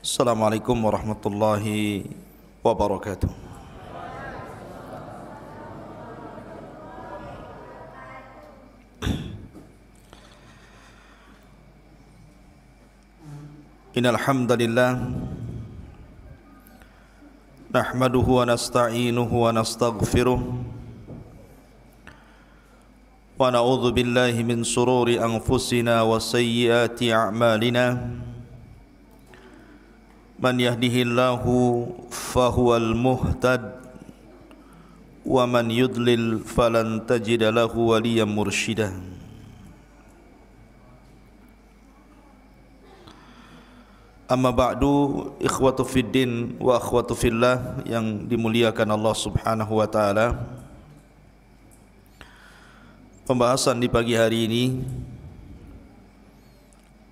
Assalamualaikum warahmatullahi wabarakatuh. Innal hamdalillah nahmaduhu wa nasta'inuhu wa nastaghfiruh wa na'udzu billahi min shururi anfusina wa sayyiati a'malina. Man yahdihillahu fahuwal muhtad wa man yudlil falan tajida lahu waliyyan mursyida. Amma ba'du, ikhwatu fiddin wa akhwatu fillah yang dimuliakan Allah Subhanahu wa taala. Pembahasan di pagi hari ini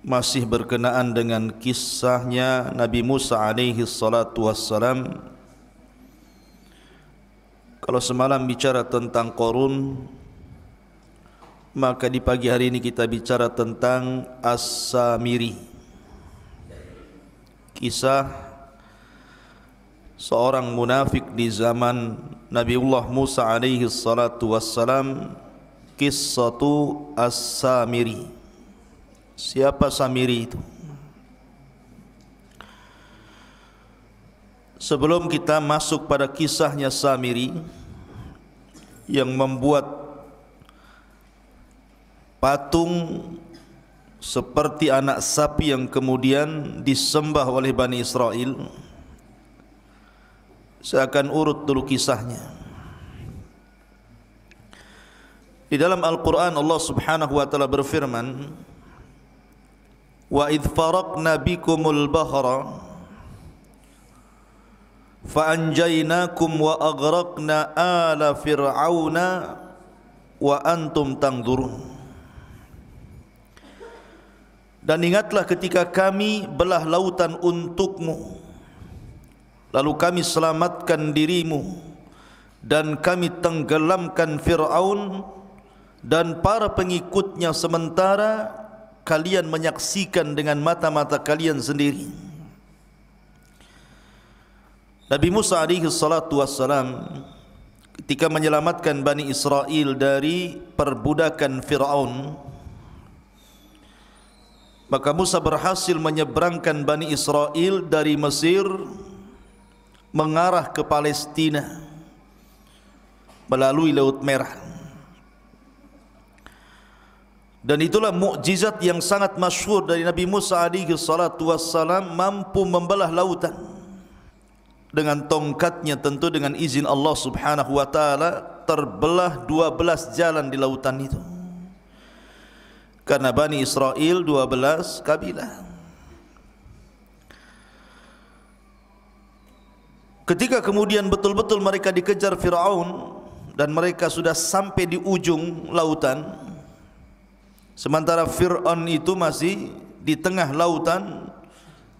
masih berkenaan dengan kisahnya Nabi Musa alaihi salatu wassalam. Kalau semalam bicara tentang Qarun, maka di pagi hari ini kita bicara tentang As-Samiri. Kisah seorang munafik di zaman Nabiullah Musa alaihi salatu wassalam, Qissatu As-Samiri. Siapa Samiri itu? Sebelum kita masuk pada kisahnya Samiri yang membuat patung seperti anak sapi yang kemudian disembah oleh Bani Israel, saya akan urut dulu kisahnya. Di dalam Al-Quran Allah Subhanahu wa ta'ala berfirman, wa idh faraqna bikumul bahra fa anjaynakum wa aghraqna ala fir'auna wa antum tangdurun. Dan ingatlah ketika kami belah lautan untukmu, lalu kami selamatkan dirimu dan kami tenggelamkan Fir'aun dan para pengikutnya, sementara kalian menyaksikan dengan mata-mata kalian sendiri. Nabi Musa alaihi salatu wassalam ketika menyelamatkan Bani Israel dari perbudakan Fir'aun, maka Musa berhasil menyeberangkan Bani Israel dari Mesir mengarah ke Palestina melalui Laut Merah. Dan itulah mukjizat yang sangat masyhur dari Nabi Musa alaihi salatu wassalam, mampu membelah lautan dengan tongkatnya, tentu dengan izin Allah Subhanahu wa taala. Terbelah 12 jalan di lautan itu, karena Bani Israel 12 kabilah. Ketika kemudian betul-betul mereka dikejar Fir'aun dan mereka sudah sampai di ujung lautan, sementara Fir'aun itu masih di tengah lautan,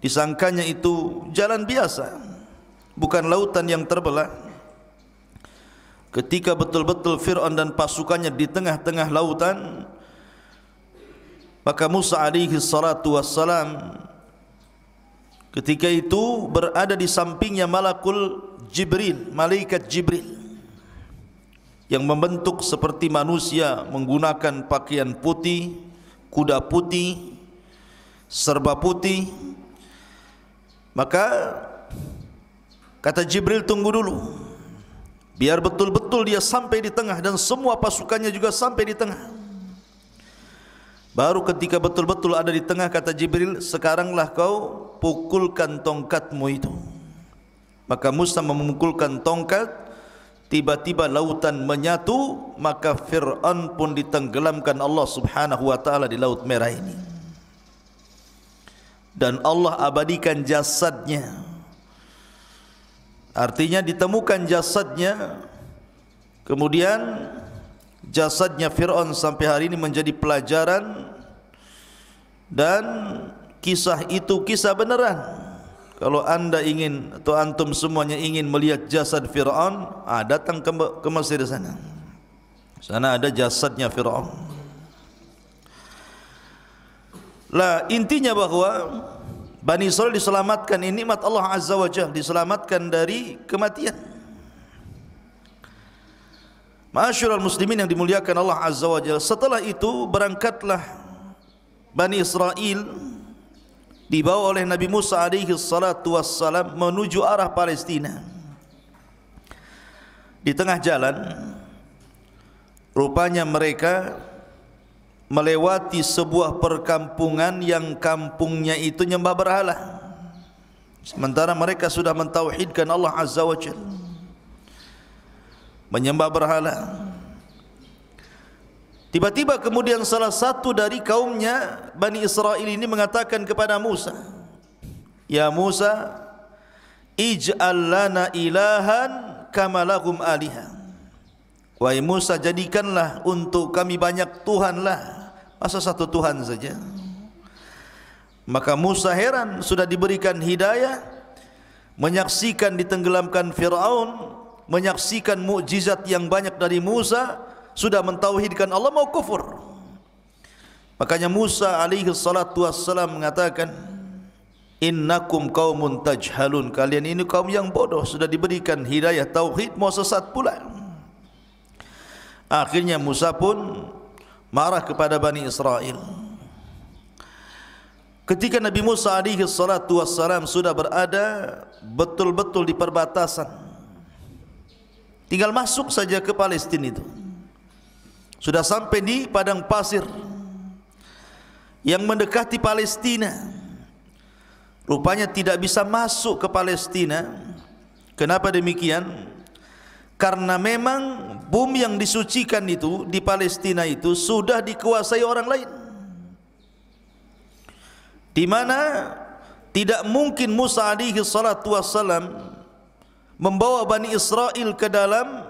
disangkanya itu jalan biasa, bukan lautan yang terbelah. Ketika betul-betul Fir'aun dan pasukannya di tengah-tengah lautan, maka Musa alaihi salatu wassalam ketika itu berada di sampingnya malakul Jibril, malaikat Jibril yang membentuk seperti manusia, menggunakan pakaian putih, kuda putih, serba putih. Maka kata Jibril, tunggu dulu, biar betul-betul dia sampai di tengah dan semua pasukannya juga sampai di tengah. Baru ketika betul-betul ada di tengah, kata Jibril, sekaranglah kau pukulkan tongkatmu itu. Maka Musa memukulkan tongkat, tiba-tiba lautan menyatu, maka Fir'aun pun ditenggelamkan Allah Subhanahu wa ta'ala di Laut Merah ini. Dan Allah abadikan jasadnya. Artinya ditemukan jasadnya. Kemudian jasadnya Fir'aun sampai hari ini menjadi pelajaran, dan kisah itu kisah beneran. Kalau anda ingin atau antum semuanya ingin melihat jasad Fir'aun, datang ke Mesir sana. Sana ada jasadnya Fir'aun. Lah intinya bahwa Bani Israil diselamatkan, ini nikmat Allah Azza wa Jalla, diselamatkan dari kematian. Ma'asyiral muslimin yang dimuliakan Allah Azza wa Jalla, setelah itu berangkatlah Bani Israil dibawa oleh Nabi Musa alaihi salatu wassalam menuju arah Palestina. Di tengah jalan rupanya mereka melewati sebuah perkampungan yang kampungnya itu nyembah berhala, sementara mereka sudah mentauhidkan Allah Azza wa Jalla, menyembah berhala. Tiba-tiba kemudian salah satu dari kaumnya Bani Israil ini mengatakan kepada Musa, "Ya Musa, ij'al lana ilahan kama lahum aliha." Wahai Musa, jadikanlah untuk kami banyak Tuhan lah, masa satu Tuhan saja? Maka Musa heran, sudah diberikan hidayah, menyaksikan ditenggelamkan Fir'aun, menyaksikan mukjizat yang banyak dari Musa, sudah mentauhidkan Allah, mau kufur. Makanya Musa alaihi salatu wassalam mengatakan, "Innakum qaumun tajhalun." Kalian ini kaum yang bodoh, sudah diberikan hidayah tauhid mau sesat pula. Akhirnya Musa pun marah kepada Bani Israil. Ketika Nabi Musa alaihi salatu wassalam sudah berada betul-betul di perbatasan, tinggal masuk saja ke Palestina itu, sudah sampai di padang pasir yang mendekati Palestina. Rupanya tidak bisa masuk ke Palestina. Kenapa demikian? Karena memang bumi yang disucikan itu di Palestina itu sudah dikuasai orang lain, di mana tidak mungkin Musa alaihi salatu wassalam membawa Bani Israil ke dalam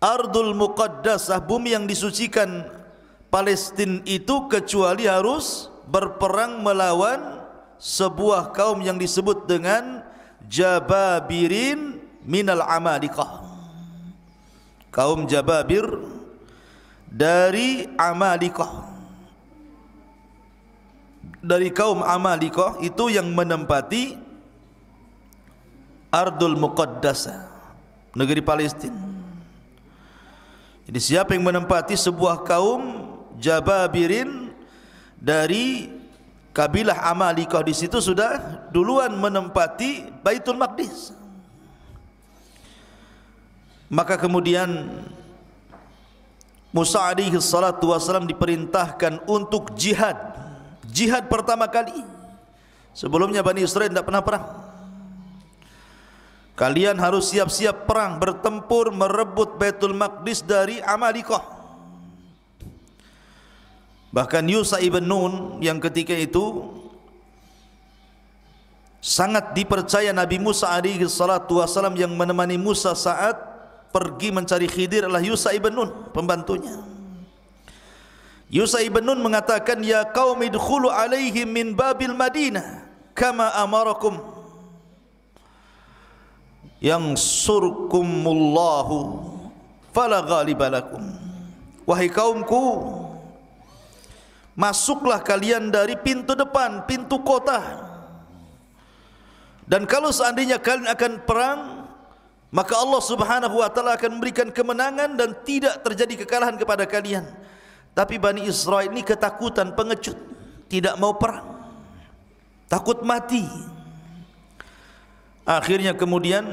Ardul Muqaddasah, bumi yang disucikan Palestina itu, kecuali harus berperang melawan sebuah kaum yang disebut dengan Jababirin minal Amalikah. Kaum Jababir dari Amalikah, dari kaum Amalikah itu yang menempati Ardul Muqaddasah, negeri Palestina. Jadi siapa yang menempati sebuah kaum Jababirin dari kabilah Amalikah, di situ sudah duluan menempati Baitul Maqdis. Maka kemudian Musa alaihi salatu wassalam diperintahkan untuk jihad. Jihad pertama kali. Sebelumnya Bani Israil tidak pernah perang. Kalian harus siap-siap perang, bertempur, merebut Baitul Maqdis dari Amalikah. Bahkan Yusha ibn Nun yang ketika itu sangat dipercaya Nabi Musa alaihi salatu wassalam, yang menemani Musa saat pergi mencari Khidir adalah Yusha ibn Nun, pembantunya. Yusha ibn Nun mengatakan, "Ya qaumi idkhulu alaihim min babil Madinah kama amarakum yansurkumullahu fala ghaliba lakum." Wahai kaumku, masuklah kalian dari pintu depan, pintu kota, dan kalau seandainya kalian akan perang, maka Allah subhanahu wa ta'ala akan memberikan kemenangan dan tidak terjadi kekalahan kepada kalian. Tapi Bani Israil ini ketakutan, pengecut, tidak mau perang, takut mati. Akhirnya kemudian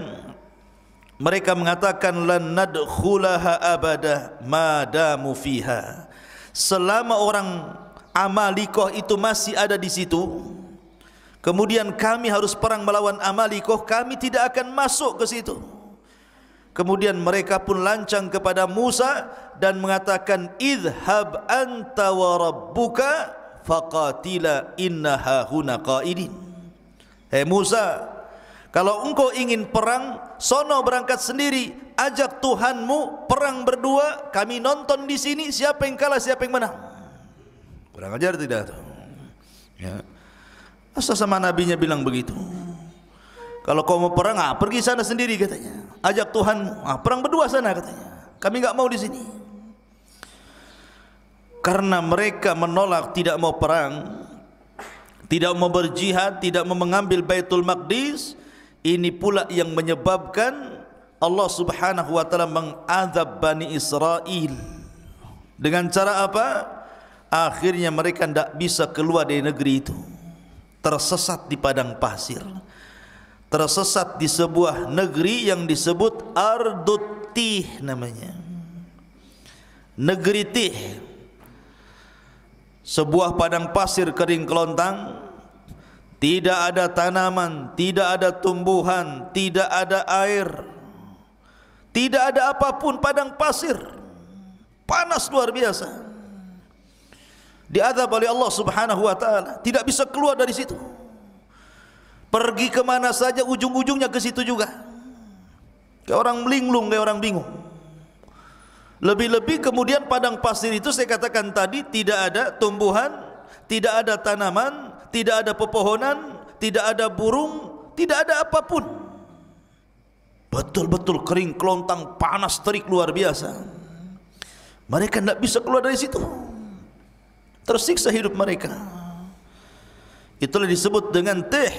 mereka mengatakan, "Lan nadkhulaha abada madamu fiha." Selama orang Amalikah itu masih ada di situ, kemudian kami harus perang melawan Amalikah, kami tidak akan masuk ke situ. Kemudian mereka pun lancang kepada Musa dan mengatakan, "Idhhab anta wa rabbuka faqatila inna hahuna qaidin." Hei Musa, kalau engkau ingin perang, sono berangkat sendiri, ajak Tuhanmu perang berdua, kami nonton di sini siapa yang kalah siapa yang menang. Kurang ajar tidak? Ya. Masa sama nabinya bilang begitu? Kalau kau mau perang, pergi sana sendiri katanya. Ajak Tuhan, perang berdua sana katanya. Kami enggak mau di sini. Karena mereka menolak, tidak mau perang, tidak mau berjihad, tidak mau mengambil Baitul Maqdis. Ini pula yang menyebabkan Allah Subhanahu wa taala mengazab Bani Israel. Dengan cara apa? Akhirnya mereka tidak bisa keluar dari negeri itu. Tersesat di padang pasir. Tersesat di sebuah negeri yang disebut Ardut Tih namanya. Negeri Tih. Sebuah padang pasir kering kelontang. Tidak ada tanaman, tidak ada tumbuhan, tidak ada air, tidak ada apapun, padang pasir. Panas luar biasa. Diazab oleh Allah Subhanahu wa taala, tidak bisa keluar dari situ. Pergi kemana saja ujung-ujungnya ke situ juga. Kayak orang melinglung, kayak orang bingung. Lebih-lebih kemudian padang pasir itu saya katakan tadi tidak ada tumbuhan, tidak ada tanaman, tidak ada pepohonan, tidak ada burung, tidak ada apapun. Betul-betul kering kelontang, panas terik luar biasa. Mereka tidak bisa keluar dari situ. Tersiksa hidup mereka. Itulah disebut dengan Tih.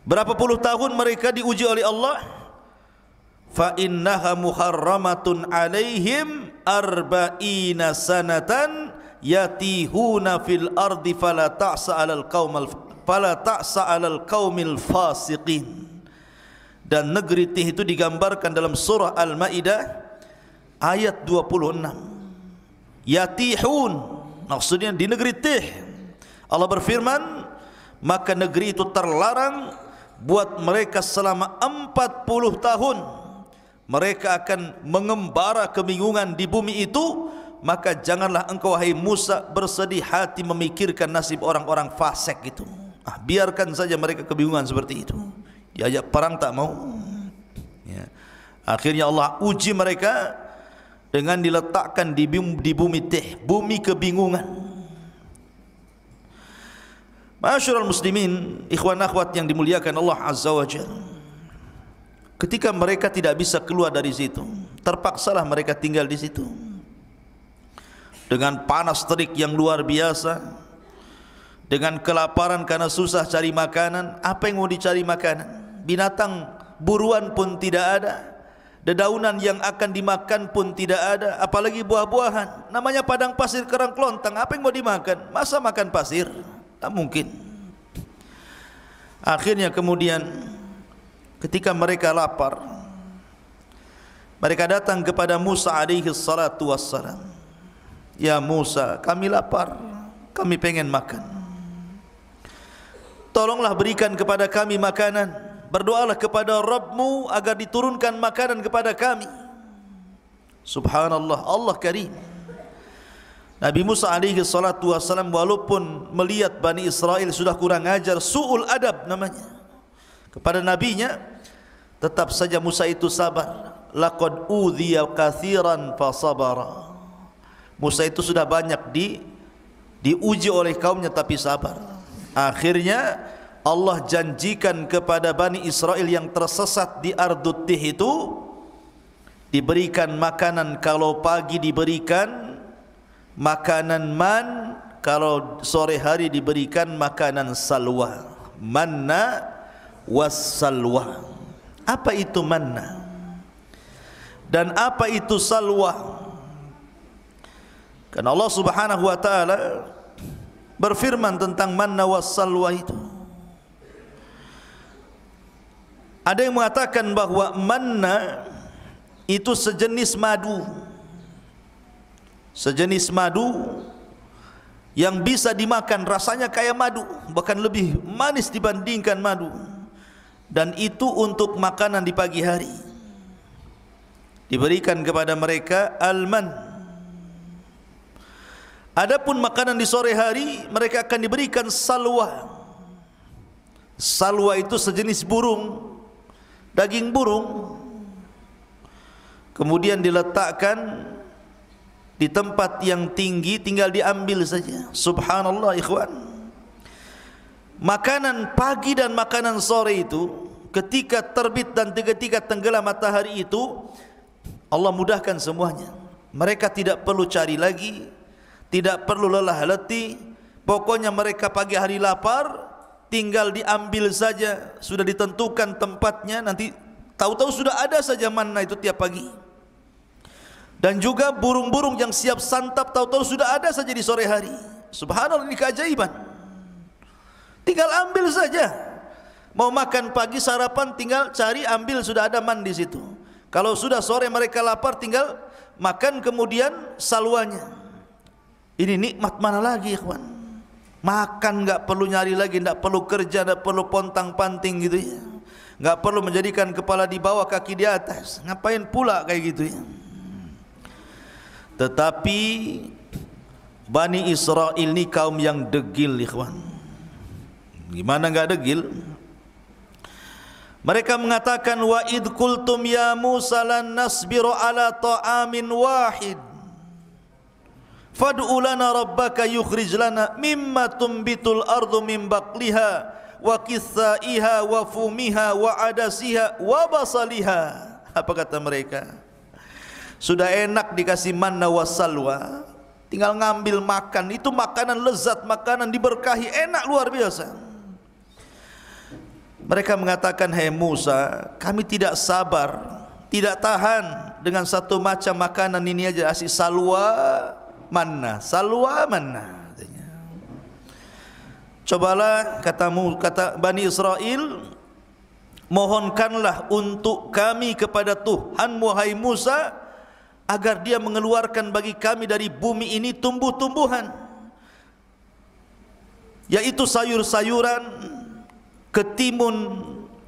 Berapa puluh tahun mereka diuji oleh Allah. Fa innaha muharramatun alaihim arba'ina sanatan yatihuna fil ardi fala ta'sa 'alal qaumil fasiqin. Dan negeri Tih itu digambarkan dalam surah Al-Maidah ayat 26. Yatihun, maksudnya di negeri Tih. Allah berfirman, maka negeri itu terlarang buat mereka selama 40 tahun. Mereka akan mengembara kebingungan di bumi itu. Maka janganlah engkau wahai Musa bersedih hati memikirkan nasib orang-orang fasik itu. Biarkan saja mereka kebingungan seperti itu. Diajak perang tak mau. Ya. Akhirnya Allah uji mereka dengan diletakkan di bumi Tih, bumi kebingungan. Ma'asyiral muslimin, ikhwan akhwat yang dimuliakan Allah Azza wa Jalla. Ketika mereka tidak bisa keluar dari situ, terpaksalah mereka tinggal di situ. Dengan panas terik yang luar biasa, dengan kelaparan karena susah cari makanan. Apa yang mau dicari makanan? Binatang buruan pun tidak ada, dedaunan yang akan dimakan pun tidak ada, apalagi buah-buahan. Namanya padang pasir kerang kelontang, apa yang mau dimakan? Masa makan pasir? Tak mungkin. Akhirnya kemudian ketika mereka lapar, mereka datang kepada Musa alaihi salatu wassalam. Ya Musa, kami lapar, kami pengen makan. Tolonglah berikan kepada kami makanan. Berdoalah kepada Rabbmu agar diturunkan makanan kepada kami. Subhanallah, Allah Karim. Nabi Musa alaihi salatu wassalam walaupun melihat Bani Israel sudah kurang ajar, su'ul adab namanya, kepada nabinya, tetap saja Musa itu sabar. Laqad udhiya katsiran fasabara. Musa itu sudah banyak diuji oleh kaumnya tapi sabar. Akhirnya Allah janjikan kepada Bani Israel yang tersesat di Ardut Tih itu diberikan makanan. Kalau pagi diberikan makanan man, kalau sore hari diberikan makanan salwa. Manna was salwa. Apa itu manna? Dan apa itu salwa? Karena Allah Subhanahu wa taala berfirman tentang manna was salwa itu. Ada yang mengatakan bahwa manna itu sejenis madu. Sejenis madu yang bisa dimakan, rasanya kayak madu, bahkan lebih manis dibandingkan madu. Dan itu untuk makanan di pagi hari. Diberikan kepada mereka al-man. Adapun makanan di sore hari mereka akan diberikan salwa. Salwa itu sejenis burung, daging burung. Kemudian diletakkan di tempat yang tinggi, tinggal diambil saja. Subhanallah ikhwan. Makanan pagi dan makanan sore itu, ketika terbit dan ketika tenggelam matahari itu, Allah mudahkan semuanya. Mereka tidak perlu cari lagi, tidak perlu lelah letih, pokoknya mereka pagi hari lapar, tinggal diambil saja, sudah ditentukan tempatnya, nanti tahu-tahu sudah ada saja manna itu tiap pagi. Dan juga burung-burung yang siap santap, tahu-tahu sudah ada saja di sore hari. Subhanallah, ini keajaiban. Tinggal ambil saja. Mau makan pagi sarapan, tinggal cari ambil, sudah ada man di situ. Kalau sudah sore mereka lapar, tinggal makan kemudian salwanya. Ini nikmat mana lagi, ikhwan? Makan enggak perlu nyari lagi, enggak perlu kerja, enggak perlu pontang-panting gitu ya. Enggak perlu menjadikan kepala di bawah, kaki di atas. Ngapain pula kayak gitu ya? Tetapi Bani Israel ini kaum yang degil, ikhwan. Gimana enggak degil? Mereka mengatakan, wa id qultum ya Musa lan nasbiru ala ta'amin wahid fad'u lana rabbaka yukhrij lana mimma tumbitul ardu min baqliha wa qithaiha wa fumiha wa adasiha wa basaliha. Apa kata mereka? Sudah enak dikasih manna wassalwa, tinggal ngambil makan. Itu makanan lezat, makanan diberkahi, enak luar biasa. Mereka mengatakan, hai Musa, kami tidak sabar, tidak tahan dengan satu macam makanan ini aja, asyik salwa manna, salwa manna. Cobalah, kata Bani Israel, mohonkanlah untuk kami kepada Tuhan, wahai Musa, agar dia mengeluarkan bagi kami dari bumi ini tumbuh-tumbuhan, yaitu sayur-sayuran, ketimun,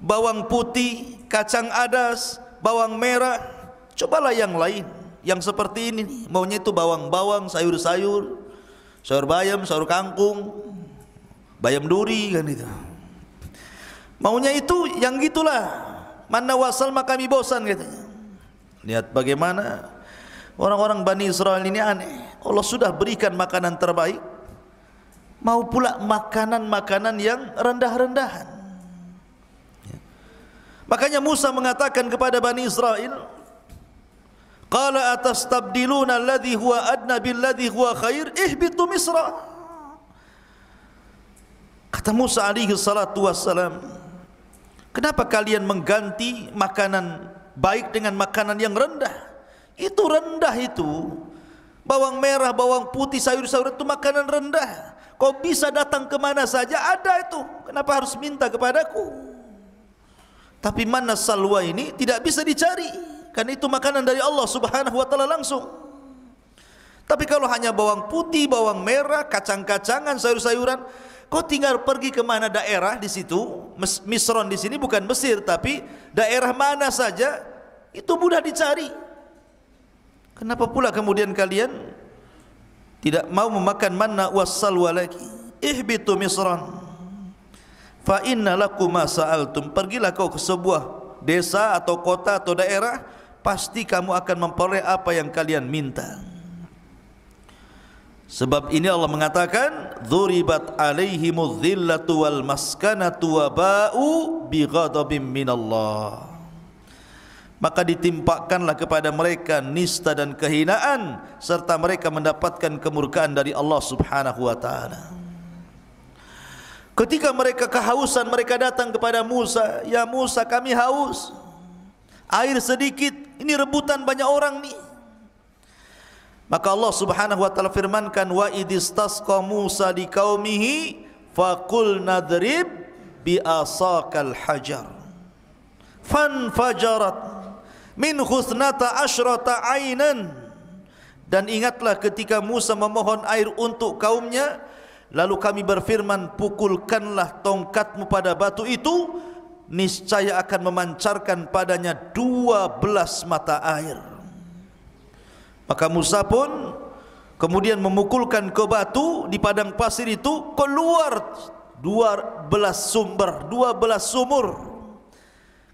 bawang putih, kacang adas, bawang merah. Cobalah yang lain, yang seperti ini nih. Maunya itu bawang-bawang, sayur-sayur, sayur bayam, sayur kangkung, bayam duri kan itu. Maunya itu yang gitulah. Manna wassalma kami bosan katanya. Lihat bagaimana orang-orang Bani Israel ini aneh. Allah sudah berikan makanan terbaik, mau pula makanan-makanan yang rendah-rendahan. Makanya Musa mengatakan kepada Bani Israel, qala atastabdiluna alladhi huwa adna billadhi huwa khair ihbitu misra. Kata Musa alaihi salatu wassalam, kenapa kalian mengganti makanan baik dengan makanan yang rendah? Itu rendah itu. Bawang merah, bawang putih, sayur-sayur itu makanan rendah. Kau bisa datang kemana saja ada itu. Kenapa harus minta kepadaku? Tapi manna salwa ini tidak bisa dicari, karena itu makanan dari Allah Subhanahu wa taala langsung. Tapi kalau hanya bawang putih, bawang merah, kacang-kacangan, sayur-sayuran, kau tinggal pergi ke mana daerah di situ. Misron di sini bukan Mesir, tapi daerah mana saja itu mudah dicari. Kenapa pula kemudian kalian tidak mau memakan manna wassalwa lagi? Ihbitu misran fa inna lakum ma sa'altum. Pergilah kau ke sebuah desa atau kota atau daerah, pasti kamu akan memperoleh apa yang kalian minta. Sebab ini Allah mengatakan, dzuribat alaihimudz dzillatu wal maskanatu wa ba'u bighadabim minallah. Maka ditimpakanlah kepada mereka nista dan kehinaan, serta mereka mendapatkan kemurkaan dari Allah Subhanahu wa taala. Ketika mereka kehausan, mereka datang kepada Musa, ya Musa, kami haus, air sedikit, ini rebutan banyak orang nih. Maka Allah Subhanahu wa taala firmankan, wa idistasqa Musa liqaumihi faqul nadrib bi asaqal hajar fanfajarat min husnata asyrata ainan. Dan ingatlah ketika Musa memohon air untuk kaumnya, lalu kami berfirman, pukulkanlah tongkatmu pada batu itu, niscaya akan memancarkan padanya 12 mata air. Maka Musa pun kemudian memukulkan ke batu di padang pasir itu, keluar 12 sumur.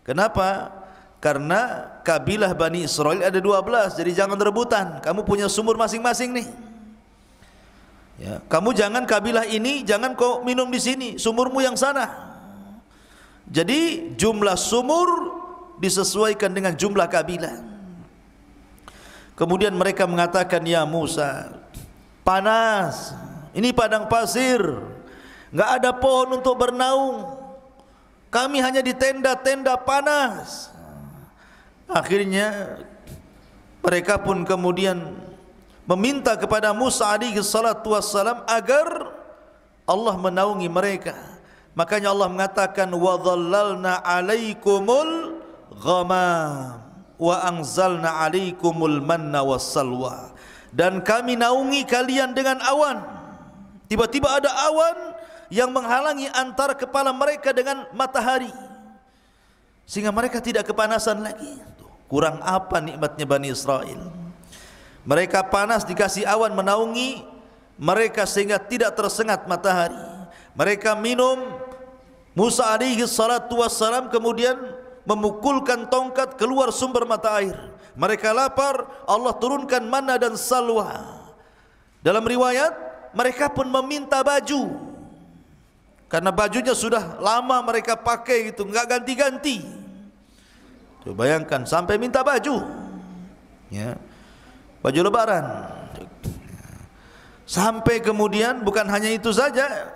Kenapa? Karena kabilah Bani Israel ada 12, jadi jangan rebutan. Kamu punya sumur masing-masing nih. Ya, kamu jangan kabilah ini, jangan kau minum di sini, sumurmu yang sana. Jadi jumlah sumur disesuaikan dengan jumlah kabilah. Kemudian mereka mengatakan, ya Musa, panas, Ini padang pasir, enggak ada pohon untuk bernaung. Kami hanya di tenda-tenda panas. Akhirnya mereka pun kemudian meminta kepada Musa alaihi salatu wassalam agar Allah menaungi mereka. Makanya Allah mengatakan wa dhallalna alaikumul ghamam wa anzalna alaikumul manna wassalwa. Dan kami naungi kalian dengan awan. Tiba-tiba ada awan yang menghalangi antara kepala mereka dengan matahari, sehingga mereka tidak kepanasan lagi. Kurang apa nikmatnya Bani Israel? Mereka panas dikasih awan menaungi mereka sehingga tidak tersengat matahari. Mereka minum, Musa alaihi salatu wassalam kemudian memukulkan tongkat, keluar sumber mata air. Mereka lapar, Allah turunkan manna dan salwa. Dalam riwayat mereka pun meminta baju, karena bajunya sudah lama mereka pakai itu, enggak ganti-ganti. Coba bayangkan sampai minta baju, ya, baju lebaran. Sampai kemudian bukan hanya itu saja,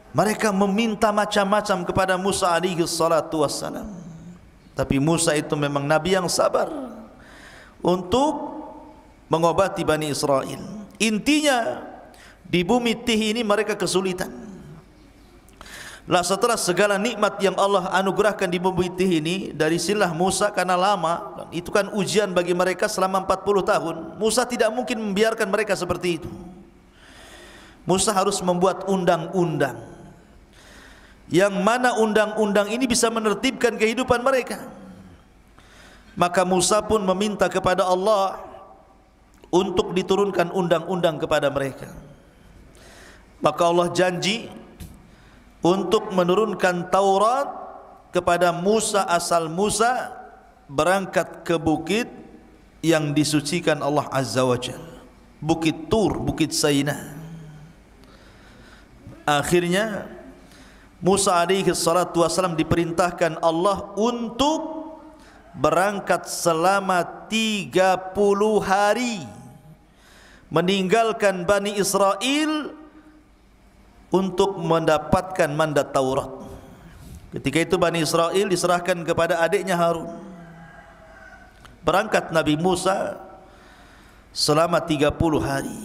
mereka meminta macam-macam kepada Musa alaihi salatu wassalam. Tapi Musa itu memang nabi yang sabar untuk mengobati Bani Israel. Intinya di bumi Tih ini mereka kesulitan. Lah setelah segala nikmat yang Allah anugerahkan di bumi Tih ini, dari silah Musa karena lama, itu kan ujian bagi mereka selama 40 tahun. Musa tidak mungkin membiarkan mereka seperti itu. Musa harus membuat undang-undang, yang mana undang-undang ini bisa menertibkan kehidupan mereka. Maka Musa pun meminta kepada Allah untuk diturunkan undang-undang kepada mereka. Maka Allah janji untuk menurunkan Taurat kepada Musa asal Musa berangkat ke bukit yang disucikan Allah Azza wa Jalla, Bukit Tur, Bukit Saina. Akhirnya Musa alaihi salatu wassalam diperintahkan Allah untuk berangkat selama 30 hari, meninggalkan Bani Israel untuk mendapatkan mandat Taurat. Ketika itu Bani Israel diserahkan kepada adiknya Harun. Berangkat Nabi Musa selama 30 hari.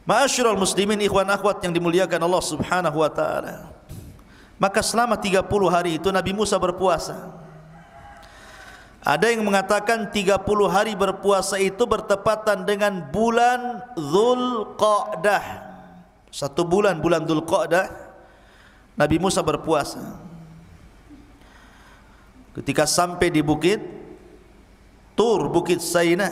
Ma'asyiral muslimin, ikhwan akhwat yang dimuliakan Allah Subhanahu wa taala. Maka selama 30 hari itu Nabi Musa berpuasa. Ada yang mengatakan 30 hari berpuasa itu bertepatan dengan bulan Dzulqa'dah. 1 bulan, bulan Dzulqa'dah, Nabi Musa berpuasa. Ketika sampai di bukit Tur, Bukit Saina,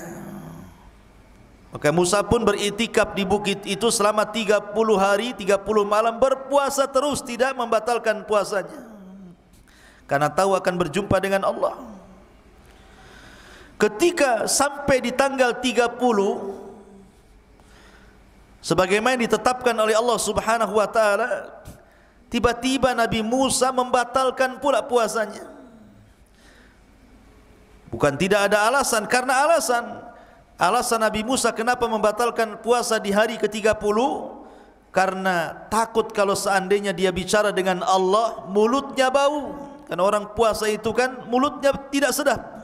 maka Musa pun beriktikaf di bukit itu selama 30 hari 30 malam, berpuasa terus, tidak membatalkan puasanya, karena tahu akan berjumpa dengan Allah. Ketika sampai di tanggal 30, sebagaimana ditetapkan oleh Allah Subhanahu wa taala, tiba-tiba Nabi Musa membatalkan pula puasanya. Bukan tidak ada alasan, karena alasan Nabi Musa kenapa membatalkan puasa di hari ke-30, karena takut kalau seandainya dia bicara dengan Allah mulutnya bau. Karena orang puasa itu kan mulutnya tidak sedap.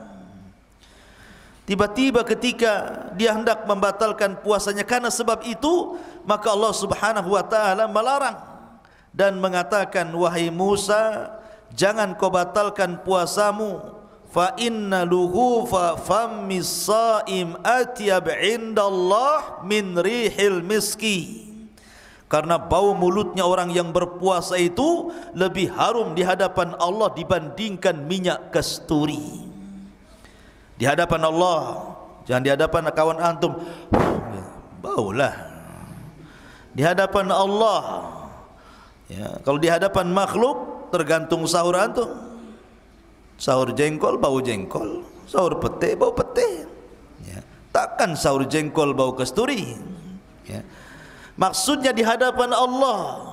Tiba-tiba ketika dia hendak membatalkan puasanya karena sebab itu, maka Allah Subhanahu wa taala melarang dan mengatakan, wahai Musa, jangan kau batalkan puasamu, fa inna luhufa fammis shaim atyab indallah min rihil miski. Karena bau mulutnya orang yang berpuasa itu lebih harum di hadapan Allah dibandingkan minyak kasturi. Di hadapan Allah, jangan di hadapan kawan antum, baulah. Di hadapan Allah, ya, kalau di hadapan makhluk tergantung sahur antum. Sahur jengkol bau jengkol, sahur pete bau pete, ya. Takkan sahur jengkol bau kasturi, ya. Maksudnya di hadapan Allah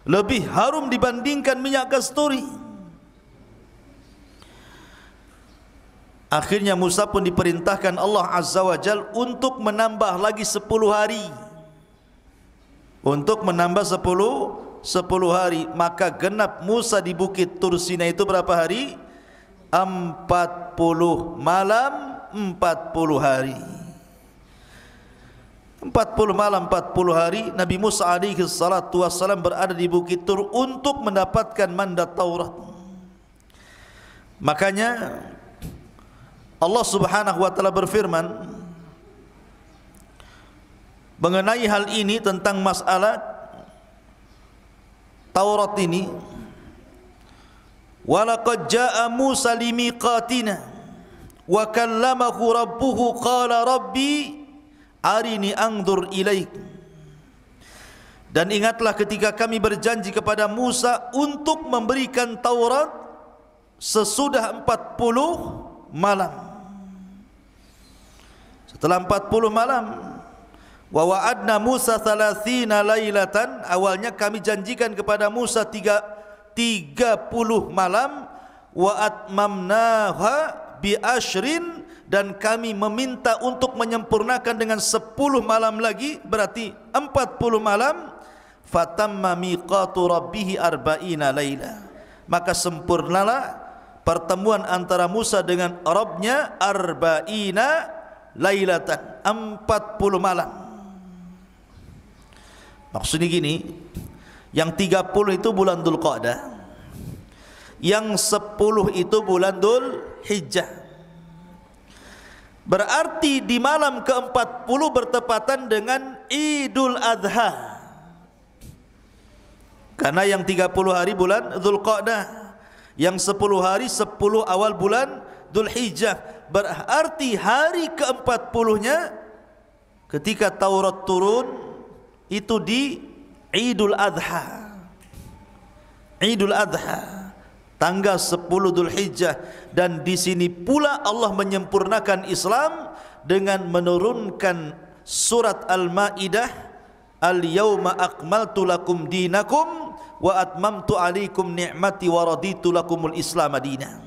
lebih harum dibandingkan minyak kasturi. Akhirnya Musa pun diperintahkan Allah Azza wa Jal untuk menambah lagi 10 hari. Untuk menambah 10 hari. Maka genap Musa di Bukit Tur Sina itu berapa hari? 40 malam 40 hari. 40 malam 40 hari Nabi Musa alaihi salatu wassalam berada di Bukit Tur untuk mendapatkan mandat Taurat. Makanya Allah Subhanahu wa taala berfirman mengenai hal ini, tentang masalah Taurat ini, walaqad jaa Musa limiqatina wa kallamahu rabbuhu qala rabbi arini anzur ilaik. Dan ingatlah ketika kami berjanji kepada Musa untuk memberikan Taurat sesudah 40 malam. Setelah 40 malam, wa wa'adna Musa 30 lailatan, awalnya kami janjikan kepada Musa 30 malam, wa atmamnaha bi ashrin, dan kami meminta untuk menyempurnakan dengan 10 malam lagi, berarti 40 malam. Fatamma miqatu rabbih 40 laila, maka sempurnalah pertemuan antara Musa dengan Rabbnya 40 lailatan, 40 malam. Maksudnya gini, yang 30 itu bulan Dzulqa'dah, yang 10 itu bulan Dzulhijjah. Berarti di malam ke-40 bertepatan dengan Idul Adha. Karena yang 30 hari bulan Dzulqa'dah, yang 10 hari 10 awal bulan Dzulhijjah. Berarti hari ke-40-nya ketika Taurat turun itu di Idul Adha. Idul Adha, tanggal 10 Dzulhijjah. Dan di sini pula Allah menyempurnakan Islam dengan menurunkan surat Al-Maidah, Al-yawma akmaltu lakum dinakum wa atmamtu alaikum ni'mati wa raditu lakumul Islam madinah.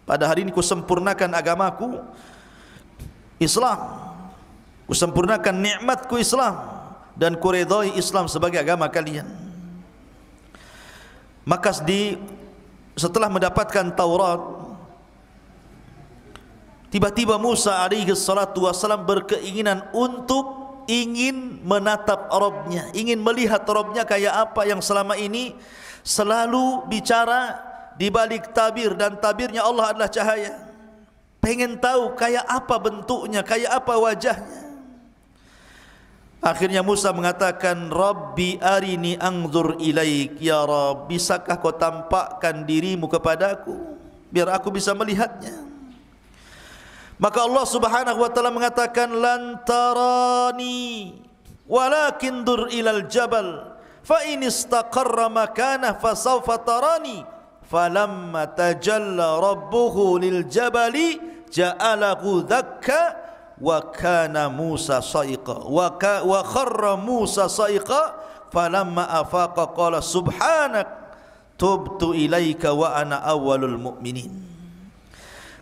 Pada hari ini kusempurnakan agamaku Islam, kusempurnakan nikmatku Islam, dan kuridhai Islam sebagai agama kalian. Maka setelah mendapatkan Taurat, tiba-tiba Musa alaihi salatu wassalam berkeinginan untuk ingin menatap Rabbnya, ingin melihat Rabbnya kayak apa yang selama ini selalu bicara di balik tabir, dan tabirnya Allah adalah cahaya. Pengen tahu kayak apa bentuknya, kayak apa wajahnya. Akhirnya Musa mengatakan, Rabbi arini anzur ilaik, ya Rabb, bisakah kau tampakkan dirimu kepadaku biar aku bisa melihatnya. Maka Allah Subhanahu wa taala mengatakan, lan tarani walakin dur ilal jabal fa in istaqarra makanah fasawfa tarani. Falamma tajalla rabbuhu lil jabali ja'alahu dakka wa kana Musa sa'iqa wa kharra Musa sa'iqa falamma afaqa qala subhanak tubtu ilaika wa ana awwalul mu'minin.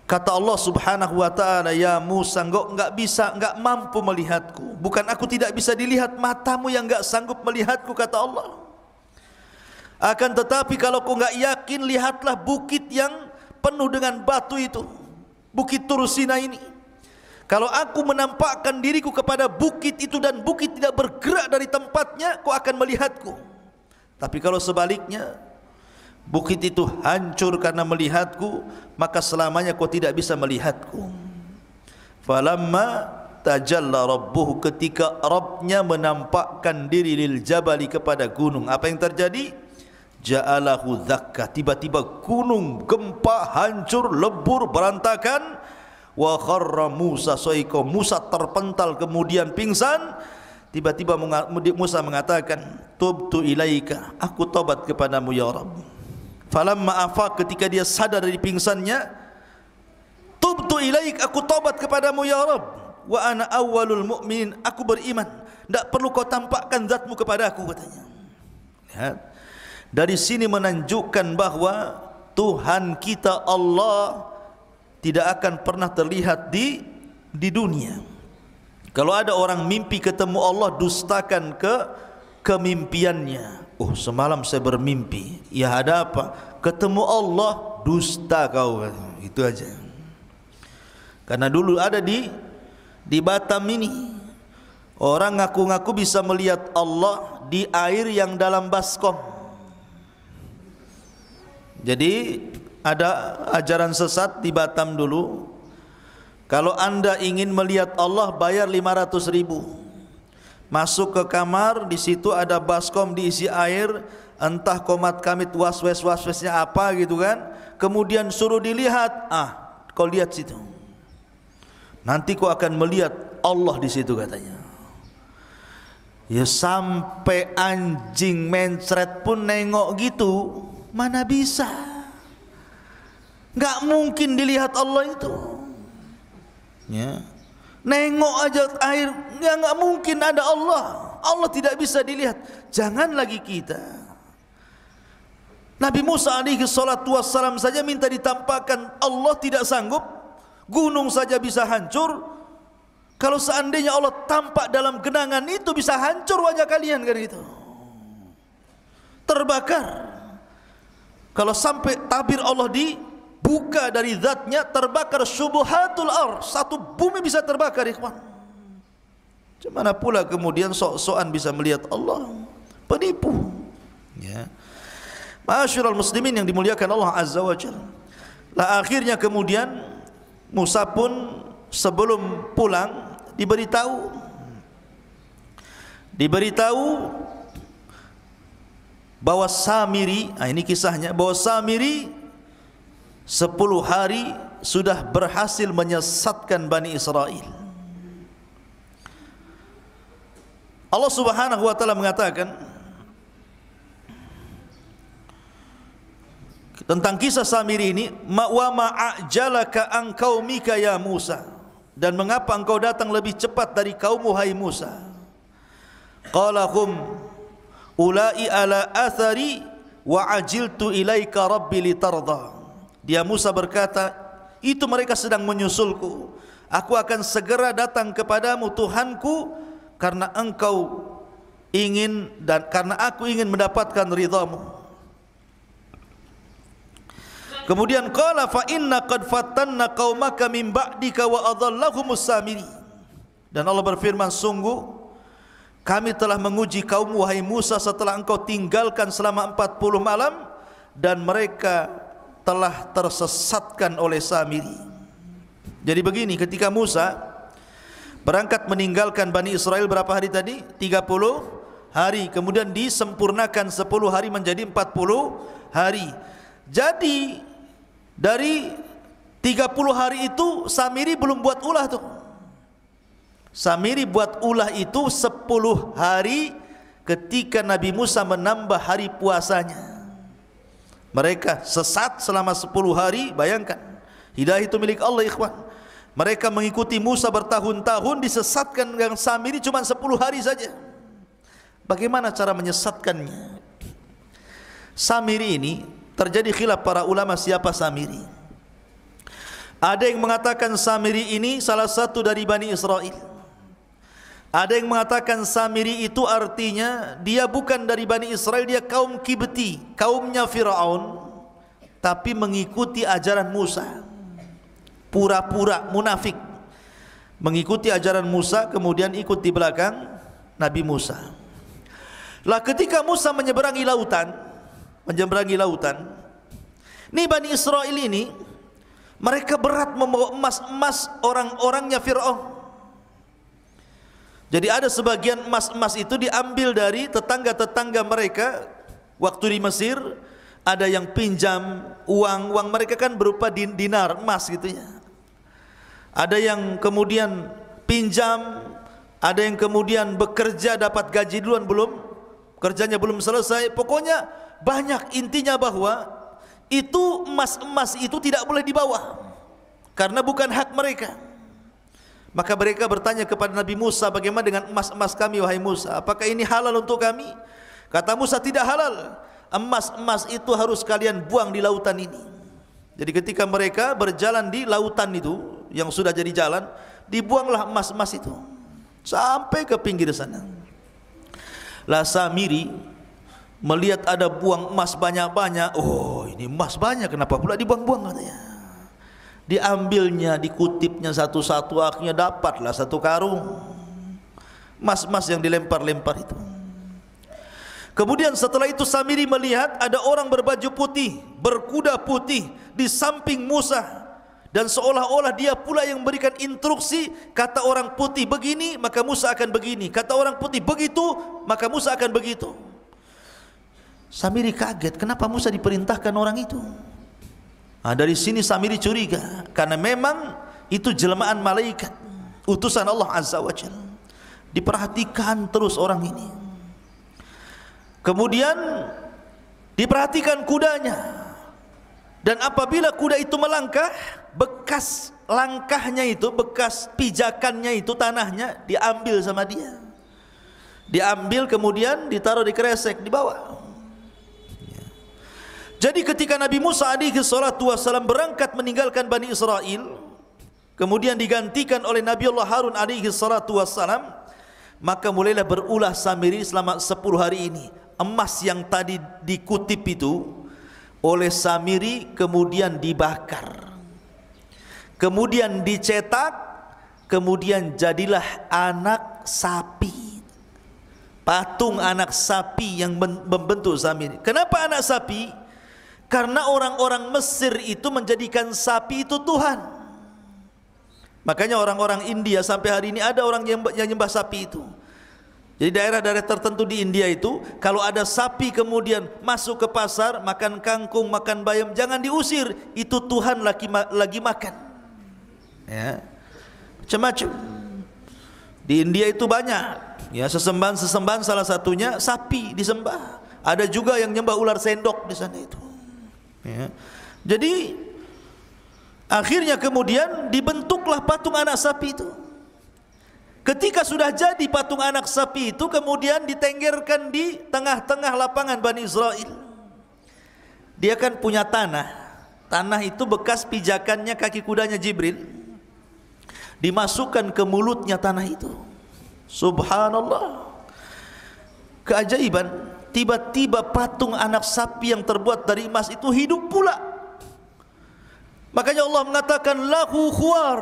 Kata Allah Subhanahu wa taala, ya Musa, engkau enggak mampu melihatku. Bukan aku tidak bisa dilihat, matamu yang enggak sanggup melihatku, kata Allah. Akan tetapi kalau kau enggak yakin, lihatlah bukit yang penuh dengan batu itu, Bukit Tur Sina ini. Kalau aku menampakkan diriku kepada bukit itu dan bukit tidak bergerak dari tempatnya, kau akan melihatku. Tapi kalau sebaliknya, bukit itu hancur karena melihatku, maka selamanya kau tidak bisa melihatku. Falamma tajalla rabbuhu, ketika Rabbnya menampakkan diri lil jabali, kepada gunung, apa yang terjadi? Ja'alahu dzakka, tiba-tiba gunung gempa, hancur, lebur, berantakan. Wa kharra Musa sa'iqa, Musa terpental kemudian pingsan. Tiba-tiba Musa mengatakan, tubtu ilaika, aku tobat kepadamu ya Rabb. Falamma afaq, ketika dia sadar dari pingsannya, tubtu ilaik, aku tobat kepadamu ya Rabb. Wa ana awwalul mu'minin, aku beriman, tidak perlu kau tampakkan zatmu kepadaku, katanya. Lihat, dari sini menunjukkan bahwa Tuhan kita Allah tidak akan pernah terlihat di dunia. Kalau ada orang mimpi ketemu Allah, dustakan kemimpiannya. Oh, semalam saya bermimpi. Ya, ada apa? Ketemu Allah, dusta kau. Itu aja. Karena dulu ada di Batam ini, orang ngaku-ngaku bisa melihat Allah di air yang dalam baskom. Jadi ada ajaran sesat di Batam dulu. Kalau anda ingin melihat Allah, bayar 500.000. Masuk ke kamar, di situ ada baskom diisi air, entah komat kamit waswesnya apa gitu kan. Kemudian suruh dilihat, kau lihat situ. Nanti kau akan melihat Allah di situ katanya. Ya, sampai anjing mencret pun nengok gitu, mana bisa? Nggak mungkin dilihat Allah itu. Ya. Nengok aja air, nggak mungkin ada Allah. Allah tidak bisa dilihat. Jangan lagi kita. Nabi Musa alaihi salatu wassalam saja minta ditampakkan, Allah tidak sanggup. Gunung saja bisa hancur. Kalau seandainya Allah tampak dalam genangan itu, bisa hancur wajah kalian kan itu. Terbakar. Kalau sampai tabir Allah buka dari zatnya, terbakar syubuhatul ar, satu bumi bisa terbakar, ikhwan. Bagaimana pula kemudian sok-sokan bisa melihat Allah? Penipu. Ya. Ma'asyiral muslimin yang dimuliakan Allah Azza wa Jalla. Lah akhirnya kemudian Musa pun sebelum pulang diberitahu bahwa Samiri, ini kisahnya, bahwa Samiri 10 hari sudah berhasil menyesatkan Bani Israel. Allah Subhanahu wa taala mengatakan tentang kisah Samiri ini, wa ma'ajalaka an qaumika ya Musa, dan mengapa engkau datang lebih cepat dari kaummu hai Musa? Qala hum ulai ala athari wa ajiltu ilaika rabbi litarda. Dia Musa berkata, itu mereka sedang menyusulku. Aku akan segera datang kepadamu Tuhanku, karena engkau ingin dan karena aku ingin mendapatkan ridhamu. Kemudian qala fa inna qad fatanna qaumaka min ba'dika wa adhallahumus Samiri. Dan Allah berfirman, sungguh kami telah menguji kaummu wahai Musa setelah engkau tinggalkan selama 40 malam, dan mereka telah tersesatkan oleh Samiri. Jadi begini, ketika Musa berangkat meninggalkan Bani Israel berapa hari tadi? 30 hari. Kemudian disempurnakan 10 hari menjadi 40 hari. Jadi dari 30 hari itu Samiri belum buat ulah tuh. Samiri buat ulah itu 10 hari ketika Nabi Musa menambah hari puasanya. Mereka sesat selama 10 hari. Bayangkan, hidayah itu milik Allah, ikhwan. Mereka mengikuti Musa bertahun-tahun, disesatkan dengan Samiri cuma 10 hari saja. Bagaimana cara menyesatkannya? Samiri ini terjadi khilaf para ulama, siapa Samiri. Ada yang mengatakan Samiri ini salah satu dari Bani Israel. Ada yang mengatakan Samiri itu artinya dia bukan dari Bani Israel, dia kaum Kibti, kaumnya Fir'aun, tapi mengikuti ajaran Musa. Pura-pura munafik, mengikuti ajaran Musa, kemudian ikut di belakang Nabi Musa. Lah ketika Musa menyeberangi lautan, ini Bani Israel ini, mereka berat membawa emas-emas orang-orangnya Fir'aun. Jadi ada sebagian emas-emas itu diambil dari tetangga-tetangga mereka waktu di Mesir. Ada yang pinjam uang mereka kan berupa dinar, emas gitu ya. Ada yang kemudian pinjam, ada yang kemudian bekerja dapat gaji duluan, kerjanya belum selesai. Pokoknya banyak, intinya bahwa itu emas-emas itu tidak boleh dibawa karena bukan hak mereka. Maka mereka bertanya kepada Nabi Musa, bagaimana dengan emas-emas kami wahai Musa? Apakah ini halal untuk kami? Kata Musa, tidak halal. Emas-emas itu harus kalian buang di lautan ini. Jadi ketika mereka berjalan di lautan itu yang sudah jadi jalan, dibuanglah emas-emas itu sampai ke pinggir sana. Lah Samiri melihat ada buang emas banyak-banyak. Oh, ini emas banyak, kenapa pula dibuang-buang katanya. Diambilnya, dikutipnya satu-satu, akhirnya dapatlah satu karung emas-emas yang dilempar-lempar itu. Kemudian setelah itu Samiri melihat ada orang berbaju putih, berkuda putih di samping Musa, dan seolah-olah dia pula yang memberikan instruksi. Kata orang putih begini, maka Musa akan begini. Kata orang putih begitu, maka Musa akan begitu. Samiri kaget, kenapa Musa diperintahkan orang itu? Nah, dari sini Samiri curiga, karena memang itu jelmaan malaikat, utusan Allah Azza wa Jalla. Diperhatikan terus orang ini. Kemudian diperhatikan kudanya, dan apabila kuda itu melangkah, bekas langkahnya itu, bekas pijakannya itu, tanahnya diambil sama dia. Diambil kemudian ditaruh di kresek, dibawa. Jadi ketika Nabi Musa alaihi salatu wassalam berangkat meninggalkan Bani Israel, kemudian digantikan oleh Nabi Allah Harun alaihi salatu wassalam, maka mulailah berulah Samiri selama 10 hari ini. Emas yang tadi dikutip itu oleh Samiri kemudian dibakar, kemudian dicetak, kemudian jadilah anak sapi, patung anak sapi yang membentuk Samiri. Kenapa anak sapi? Karena orang-orang Mesir itu menjadikan sapi itu Tuhan. Makanya orang-orang India sampai hari ini ada orang yang nyembah sapi itu. Jadi daerah-daerah tertentu di India itu, kalau ada sapi kemudian masuk ke pasar, makan kangkung, makan bayam, jangan diusir, itu Tuhan lagi makan. Ya, macam-macam. Di India itu banyak. Ya, sesembahan salah satunya sapi disembah. Ada juga yang nyembah ular sendok di sana itu. Ya. Jadi akhirnya kemudian dibentuklah patung anak sapi itu. Ketika sudah jadi patung anak sapi itu, kemudian ditenggerkan di tengah-tengah lapangan Bani Israel. Dia kan punya tanah. Tanah itu bekas pijakannya kaki kudanya Jibril. Dimasukkan ke mulutnya tanah itu. Subhanallah. Keajaiban. Tiba-tiba patung anak sapi yang terbuat dari emas itu hidup pula. Makanya Allah mengatakan lahu khuar,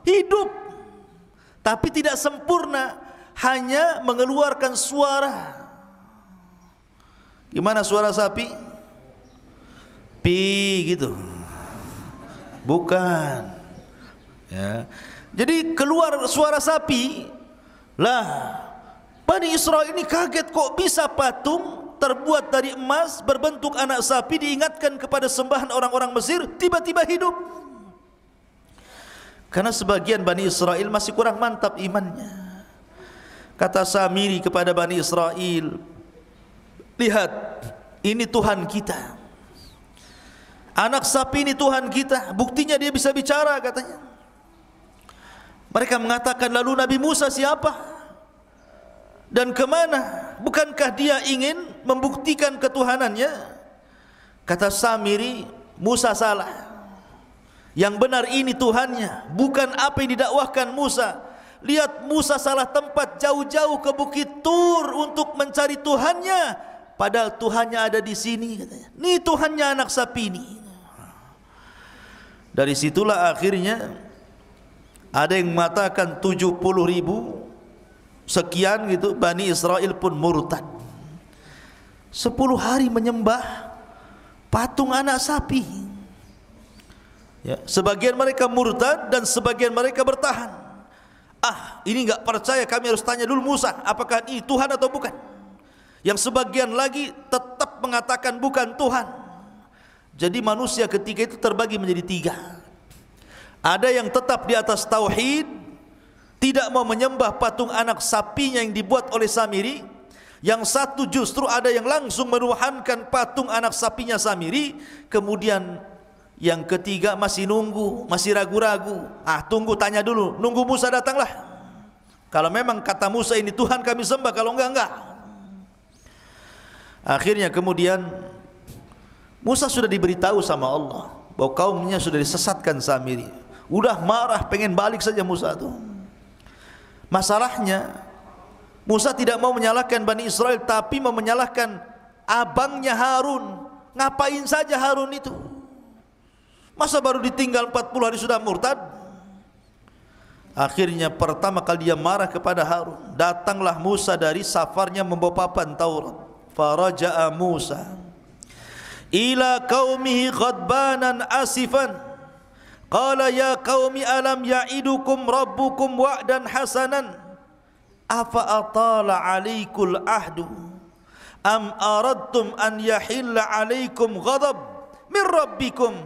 hidup, tapi tidak sempurna, hanya mengeluarkan suara. Gimana suara sapi? Pi gitu. Bukan. Ya. Jadi keluar suara sapi. Lah, Bani Israel ini kaget, kok bisa patung terbuat dari emas berbentuk anak sapi diingatkan kepada sembahan orang-orang Mesir tiba-tiba hidup. Karena sebagian Bani Israel masih kurang mantap imannya. Kata Samiri kepada Bani Israel, lihat, ini Tuhan kita. Anak sapi ini Tuhan kita. Buktinya dia bisa bicara katanya. Mereka mengatakan, lalu Nabi Musa siapa? Dan kemana? Bukankah dia ingin membuktikan ketuhanannya? Kata Samiri, Musa salah. Yang benar ini Tuhannya, bukan apa yang didakwahkan Musa. Lihat, Musa salah tempat, jauh-jauh ke Bukit Tur untuk mencari Tuhannya, padahal Tuhannya ada di sini katanya. Ini Tuhannya anak sapi ini. Dari situlah akhirnya ada yang mengatakan 70.000 sekian gitu, Bani Israel pun murtad. 10 hari menyembah patung anak sapi. Ya, sebagian mereka murtad dan sebagian mereka bertahan. Ah, ini enggak percaya, kami harus tanya dulu Musa, apakah ini Tuhan atau bukan? Yang sebagian lagi tetap mengatakan bukan Tuhan. Jadi manusia ketika itu terbagi menjadi 3. Ada yang tetap di atas tauhid, tidak mau menyembah patung anak sapinya yang dibuat oleh Samiri. Yang satu justru ada yang langsung meruhankan patung anak sapinya Samiri. Kemudian yang ketiga masih nunggu, masih ragu-ragu. Ah, tunggu, tanya dulu, nunggu Musa datanglah. Kalau memang kata Musa ini Tuhan kami sembah, kalau enggak. Akhirnya kemudian Musa sudah diberitahu sama Allah, bahwa kaumnya sudah disesatkan Samiri. Udah marah, pengen balik saja Musa itu. Masalahnya Musa tidak mau menyalahkan Bani Israel, tapi mau menyalahkan abangnya Harun. Ngapain saja Harun itu? Masa baru ditinggal 40 hari sudah murtad? Akhirnya pertama kali dia marah kepada Harun. Datanglah Musa dari safarnya membawa papan Taurat. Faraja'a Musa ila qaumihi ghadbanan asifan. Qala ya qaumi alam ya'idukum rabbukum wa'dan hasanan. Afa atala 'alaikul ahdu am aradtum an yahilla 'alaikum ghadab min rabbikum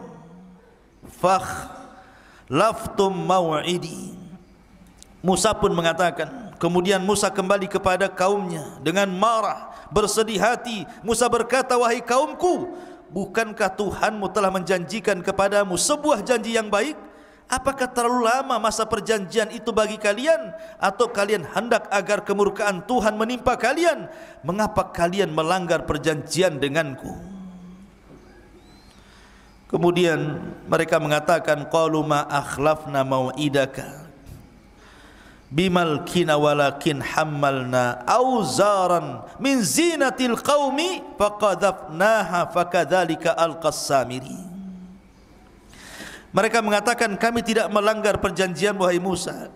fakhlaftum maw'idi. Musa pun mengatakan, kemudian Musa kembali kepada kaumnya dengan marah, bersedih hati. Musa berkata, wahai kaumku, bukankah Tuhanmu telah menjanjikan kepadamu sebuah janji yang baik? Apakah terlalu lama masa perjanjian itu bagi kalian? Atau kalian hendak agar kemurkaan Tuhan menimpa kalian? Mengapa kalian melanggar perjanjian denganku? Kemudian mereka mengatakan, qalu ma akhlafna mau'idaka bimalkina walakin hammalna auzaran min zinatil qaumi faqadhafnaha fakadzalika alqas Samiri. Mereka mengatakan, kami tidak melanggar perjanjian wahai Musa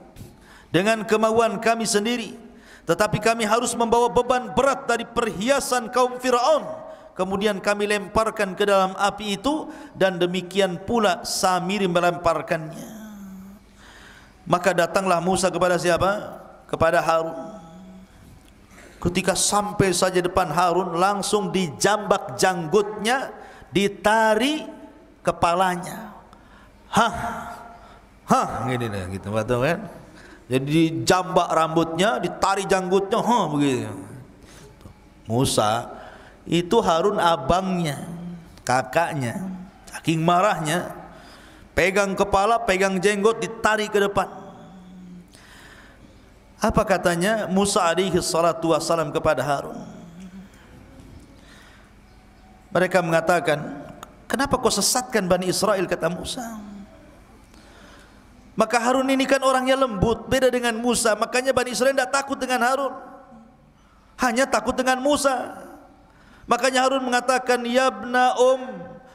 dengan kemauan kami sendiri, tetapi kami harus membawa beban berat dari perhiasan kaum Firaun. Kemudian kami lemparkan ke dalam api itu, dan demikian pula Samiri melemparkannya. Maka datanglah Musa kepada siapa? Kepada Harun. Ketika sampai saja depan Harun, langsung dijambak janggutnya, ditari kepalanya. Gini nih, gitu betul kan? Jadi dijambak rambutnya, ditari janggutnya, begitu. Musa itu Harun abangnya, kakaknya. Saking marahnya, pegang kepala, pegang jenggot, ditarik ke depan. Apa katanya Musa alaihi salatu wassalam kepada Harun? Mereka mengatakan, kenapa kau sesatkan Bani Israel, kata Musa. Maka Harun ini kan orangnya lembut, beda dengan Musa. Makanya Bani Israel tidak takut dengan Harun, hanya takut dengan Musa. Makanya Harun mengatakan, yabna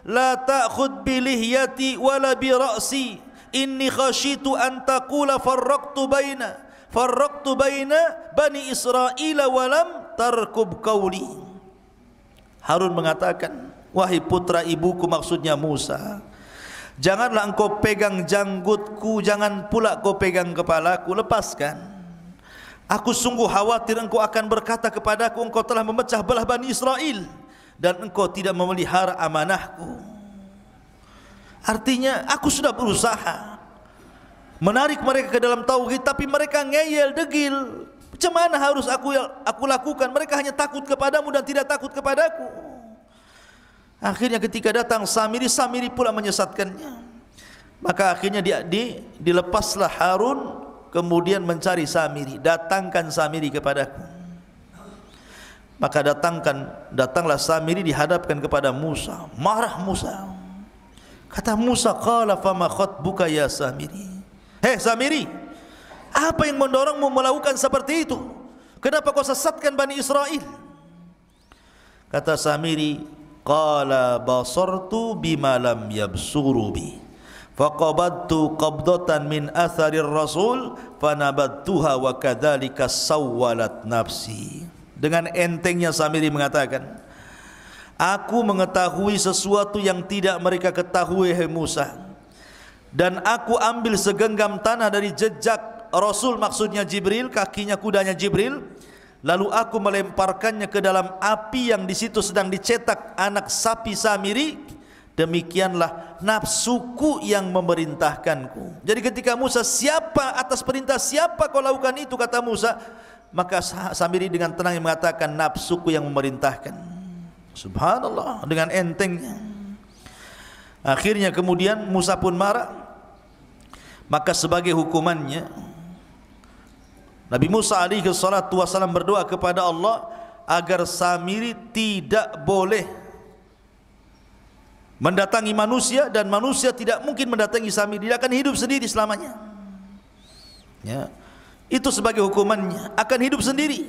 la ta'khud bi lihyati wala bi ra'si inni khashitu an taqula farraqtu baina Bani Israil wa lam tarkub qawli. Harun mengatakan, wahai putra ibuku, maksudnya Musa, janganlah engkau pegang janggutku, jangan pula kau pegang kepalaku, lepaskan. Aku sungguh khawatir engkau akan berkata kepadaku, engkau telah memecah belah Bani Israel dan engkau tidak memelihara amanahku. Artinya aku sudah berusaha menarik mereka ke dalam tauhid, tapi mereka ngeyel, degil. Macam mana harus aku lakukan? Mereka hanya takut kepadamu dan tidak takut kepadaku. Akhirnya ketika datang Samiri, Samiri pula menyesatkannya. Maka akhirnya dilepaslah Harun, kemudian mencari Samiri. Datangkan Samiri kepadaku. Maka datanglah Samiri, dihadapkan kepada Musa. Marah Musa. Kata Musa, qala fama khatbuka ya Samiri. Hei Samiri, apa yang mendorongmu melakukan seperti itu? Kenapa kau sesatkan Bani Israel? Kata Samiri, qala basartu bima lam yabsuru bi faqabadtu qabdatan min atharir rasul fanabattuha wa kadzalika sawwalat nafsi. Dengan entengnya Samiri mengatakan, aku mengetahui sesuatu yang tidak mereka ketahui, hai Musa, dan aku ambil segenggam tanah dari jejak Rasul, maksudnya Jibril, kakinya kudanya Jibril, lalu aku melemparkannya ke dalam api yang di situ sedang dicetak anak sapi Samiri. Demikianlah nafsuku yang memerintahkanku. Jadi ketika Musa, siapa atas perintah siapa kau lakukan itu, kata Musa, maka Samiri dengan tenang mengatakan, nafsuku yang memerintahkan. Subhanallah, dengan entengnya. Akhirnya kemudian Musa pun marah. Maka sebagai hukumannya, Nabi Musa alaihi salatu wasallam berdoa kepada Allah agar Samiri tidak boleh mendatangi manusia, dan manusia tidak mungkin mendatangi Samiri, dia akan hidup sendiri selamanya. Ya. Itu sebagai hukumannya, akan hidup sendiri.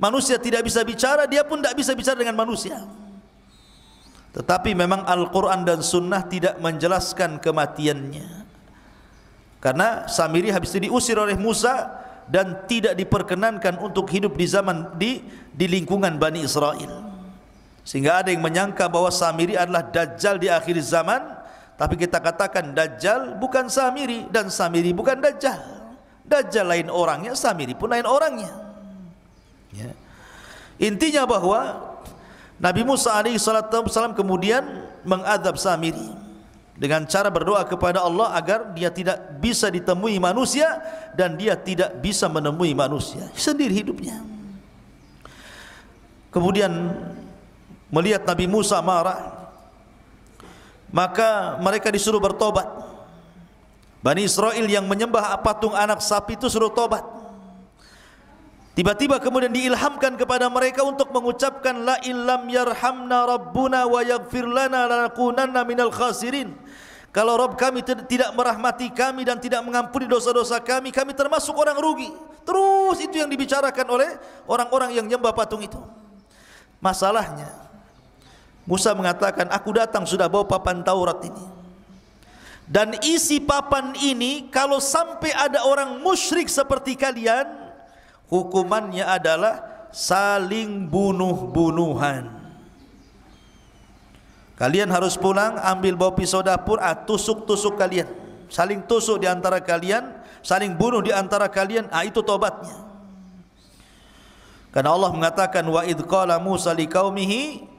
Manusia tidak bisa bicara, dia pun tidak bisa bicara dengan manusia. Tetapi memang Al-Quran dan Sunnah tidak menjelaskan kematiannya, karena Samiri habis itu diusir oleh Musa dan tidak diperkenankan untuk hidup di lingkungan Bani Israel. Sehingga ada yang menyangka bahwa Samiri adalah Dajjal di akhir zaman, tapi kita katakan Dajjal bukan Samiri dan Samiri bukan Dajjal. Dajjal lain orangnya, Samiri pun lain orangnya. Ya. Intinya bahwa Nabi Musa alaihissalam kemudian mengadab Samiri dengan cara berdoa kepada Allah agar dia tidak bisa ditemui manusia dan dia tidak bisa menemui manusia, sendiri hidupnya. Kemudian melihat Nabi Musa marah, maka mereka disuruh bertobat. Bani Israel yang menyembah patung anak sapi itu suruh tobat. Tiba-tiba kemudian diilhamkan kepada mereka untuk mengucapkan la illam yarhamna rabbuna wa yaghfir lana lanakunanna minal khasirin. Kalau Rabb kami tidak merahmati kami dan tidak mengampuni dosa-dosa kami, kami termasuk orang rugi. Terus itu yang dibicarakan oleh orang-orang yang menyembah patung itu. Masalahnya Musa mengatakan, aku datang sudah bawa papan Taurat ini, dan isi papan ini kalau sampai ada orang musyrik seperti kalian, hukumannya adalah saling bunuh-bunuhan. Kalian harus pulang, ambil bawa pisau dapur, tusuk-tusuk kalian, saling tusuk di antara kalian, saling bunuh di antara kalian. Itu tobatnya. Karena Allah mengatakan, wa idh qala Musa liqaumihi,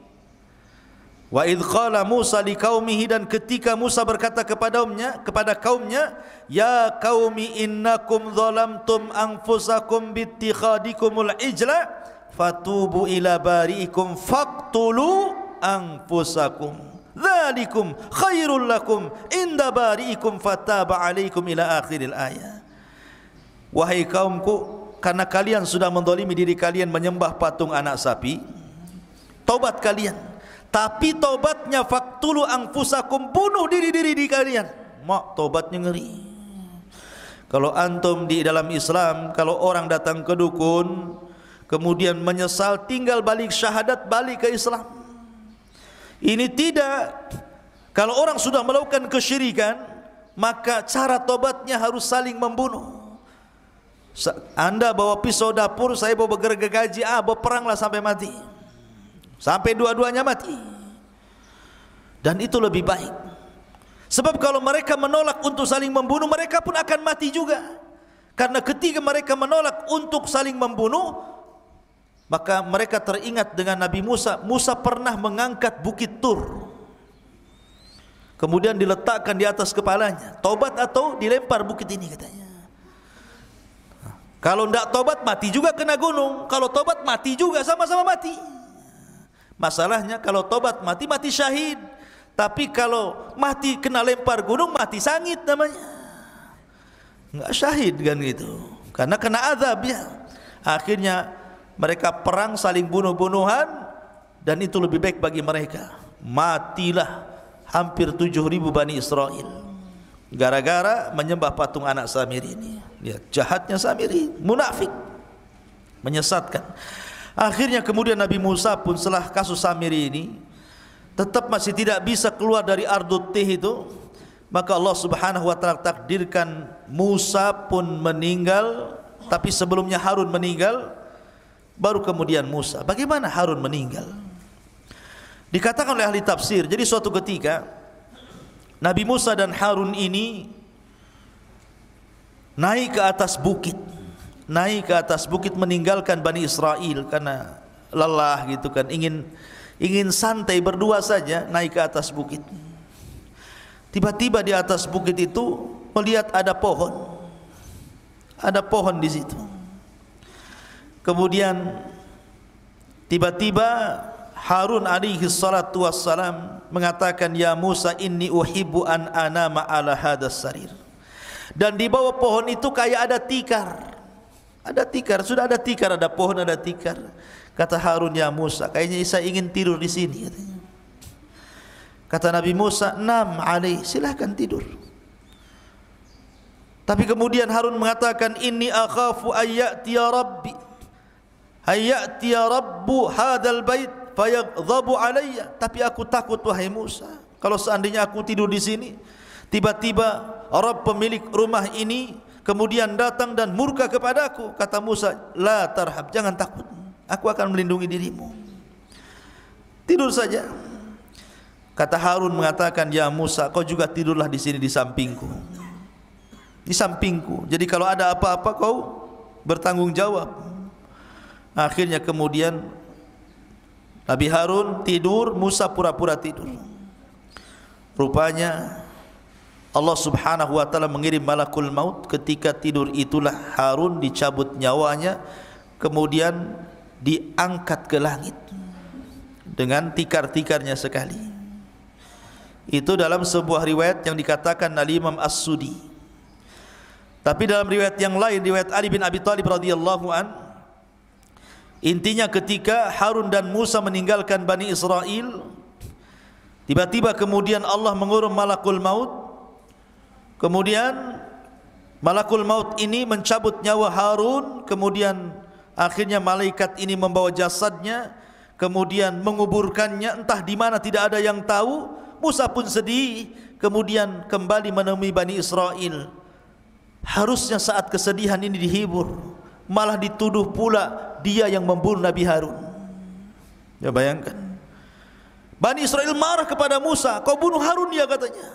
wa idh qala Musa liqaumihi, dan ketika Musa berkata kepada kaumnya, ya qaumi innakum zalamtum anfusakum bittikhadikumul ijla fatubu ila bari'ikum faqtulu anfusakum dzalikum khairul lakum inda bari'ikum fataba alaikum ila akhiril ayat. Wahai kaumku, karena kalian sudah mendolimi diri kalian menyembah patung anak sapi, taubat kalian. Tapi taubatnya faktulu anfusakum, bunuh diri-diri di kalian. Mak, taubatnya ngeri. Kalau antum di dalam Islam, kalau orang datang ke dukun kemudian menyesal, tinggal balik syahadat, balik ke Islam. Ini tidak. Kalau orang sudah melakukan kesyirikan, maka cara taubatnya harus saling membunuh. Anda bawa pisau dapur, saya bawa gergaji, berperanglah sampai mati, sampai dua-duanya mati. Dan itu lebih baik. Sebab kalau mereka menolak untuk saling membunuh, mereka pun akan mati juga. Karena ketika mereka menolak untuk saling membunuh, maka mereka teringat dengan Nabi Musa. Musa pernah mengangkat bukit Tur, kemudian diletakkan di atas kepalanya. Tobat atau dilempar bukit ini, katanya. Kalau tidak tobat, mati juga kena gunung. Kalau tobat, mati juga, sama-sama mati. Masalahnya kalau tobat mati, mati syahid. Tapi kalau mati kena lempar gunung, mati sangit namanya. Enggak syahid kan gitu, karena kena azab ya. Akhirnya mereka perang saling bunuh-bunuhan, dan itu lebih baik bagi mereka. Matilah hampir 7.000 Bani Israel gara-gara menyembah patung anak Samiri ini. Lihat jahatnya Samiri, munafik, menyesatkan. Akhirnya kemudian Nabi Musa pun setelah kasus Samiri ini tetap masih tidak bisa keluar dari Ardut Tih itu, maka Allah Subhanahu wa taala takdirkan Musa pun meninggal. Tapi sebelumnya Harun meninggal, baru kemudian Musa. Bagaimana Harun meninggal? Dikatakan oleh ahli tafsir, jadi suatu ketika Nabi Musa dan Harun ini naik ke atas bukit, meninggalkan Bani Israel karena lelah gitu kan, ingin santai berdua saja, naik ke atas bukit. Tiba-tiba di atas bukit itu melihat ada pohon di situ. Kemudian tiba-tiba Harun alaihi salatu wassalam mengatakan, ya Musa inni uhibbu an anama ala hadas sarir. Dan di bawah pohon itu kayak ada tikar. Sudah ada tikar, ada pohon, ada tikar. Kata Harun, ya Musa, kayaknya saya ingin tidur di sini, katanya. Kata Nabi Musa, "Nam alaih, silahkan tidur." Tapi kemudian Harun mengatakan, "Inni akhafu ayyatiya rabbi, ayyatiya rabbu hadzal bait fayaghdhabu alayya." Tapi aku takut wahai Musa, kalau seandainya aku tidur di sini, tiba-tiba Rabb pemilik rumah ini kemudian datang dan murka kepadaku. Kata Musa, "La tarhab, jangan takut, aku akan melindungi dirimu. Tidur saja." Kata Harun mengatakan, "Ya Musa, kau juga tidurlah di sini di sampingku." Di sampingku. Jadi kalau ada apa-apa kau bertanggung jawab. Akhirnya kemudian Nabi Harun tidur, Musa pura-pura tidur. Rupanya Allah Subhanahu wa taala mengirim malakul maut. Ketika tidur itulah Harun dicabut nyawanya, kemudian diangkat ke langit dengan tikar-tikarnya sekali. Itu dalam sebuah riwayat yang dikatakan oleh Imam As-Sudi. Tapi dalam riwayat yang lain, riwayat Ali bin Abi Thalib radhiyallahu an, intinya ketika Harun dan Musa meninggalkan Bani Israel, tiba-tiba kemudian Allah mengurum malakul maut. Kemudian malakul maut ini mencabut nyawa Harun. Kemudian akhirnya malaikat ini membawa jasadnya, kemudian menguburkannya entah di mana, tidak ada yang tahu. Musa pun sedih, kemudian kembali menemui Bani Israel. Harusnya saat kesedihan ini dihibur, malah dituduh pula dia yang membunuh Nabi Harun. Ya bayangkan, Bani Israel marah kepada Musa, "Kau bunuh Harun," dia katanya.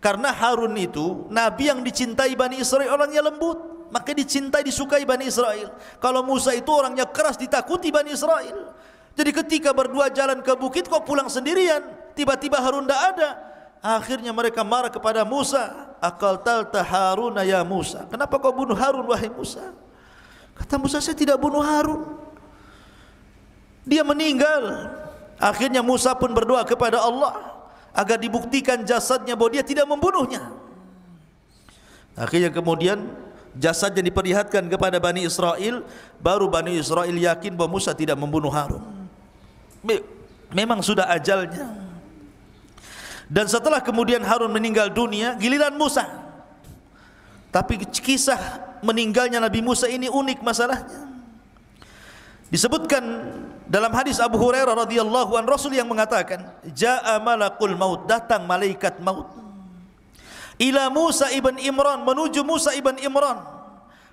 Karena Harun itu Nabi yang dicintai Bani Israel, orangnya lembut, maka dicintai, disukai Bani Israel. Kalau Musa itu orangnya keras, ditakuti Bani Israel. Jadi ketika berdua jalan ke bukit, kok pulang sendirian, tiba-tiba Harun tidak ada. Akhirnya mereka marah kepada Musa, "Aqaltalta Haruna ya Musa, kenapa kau bunuh Harun wahai Musa?" Kata Musa, "Saya tidak bunuh Harun, dia meninggal." Akhirnya Musa pun berdoa kepada Allah agar dibuktikan jasadnya bahwa dia tidak membunuhnya. Akhirnya kemudian jasadnya diperlihatkan kepada Bani Israel. Baru Bani Israel yakin bahwa Musa tidak membunuh Harun. Memang sudah ajalnya. Dan setelah kemudian Harun meninggal dunia, giliran Musa. Tapi kisah meninggalnya Nabi Musa ini unik masalahnya. Disebutkan dalam hadis Abu Hurairah radhiyallahu an, Rasul yang mengatakan, "Ja'a malakul maut," datang malaikat maut, "ila Musa ibn Imran," menuju Musa ibn Imran.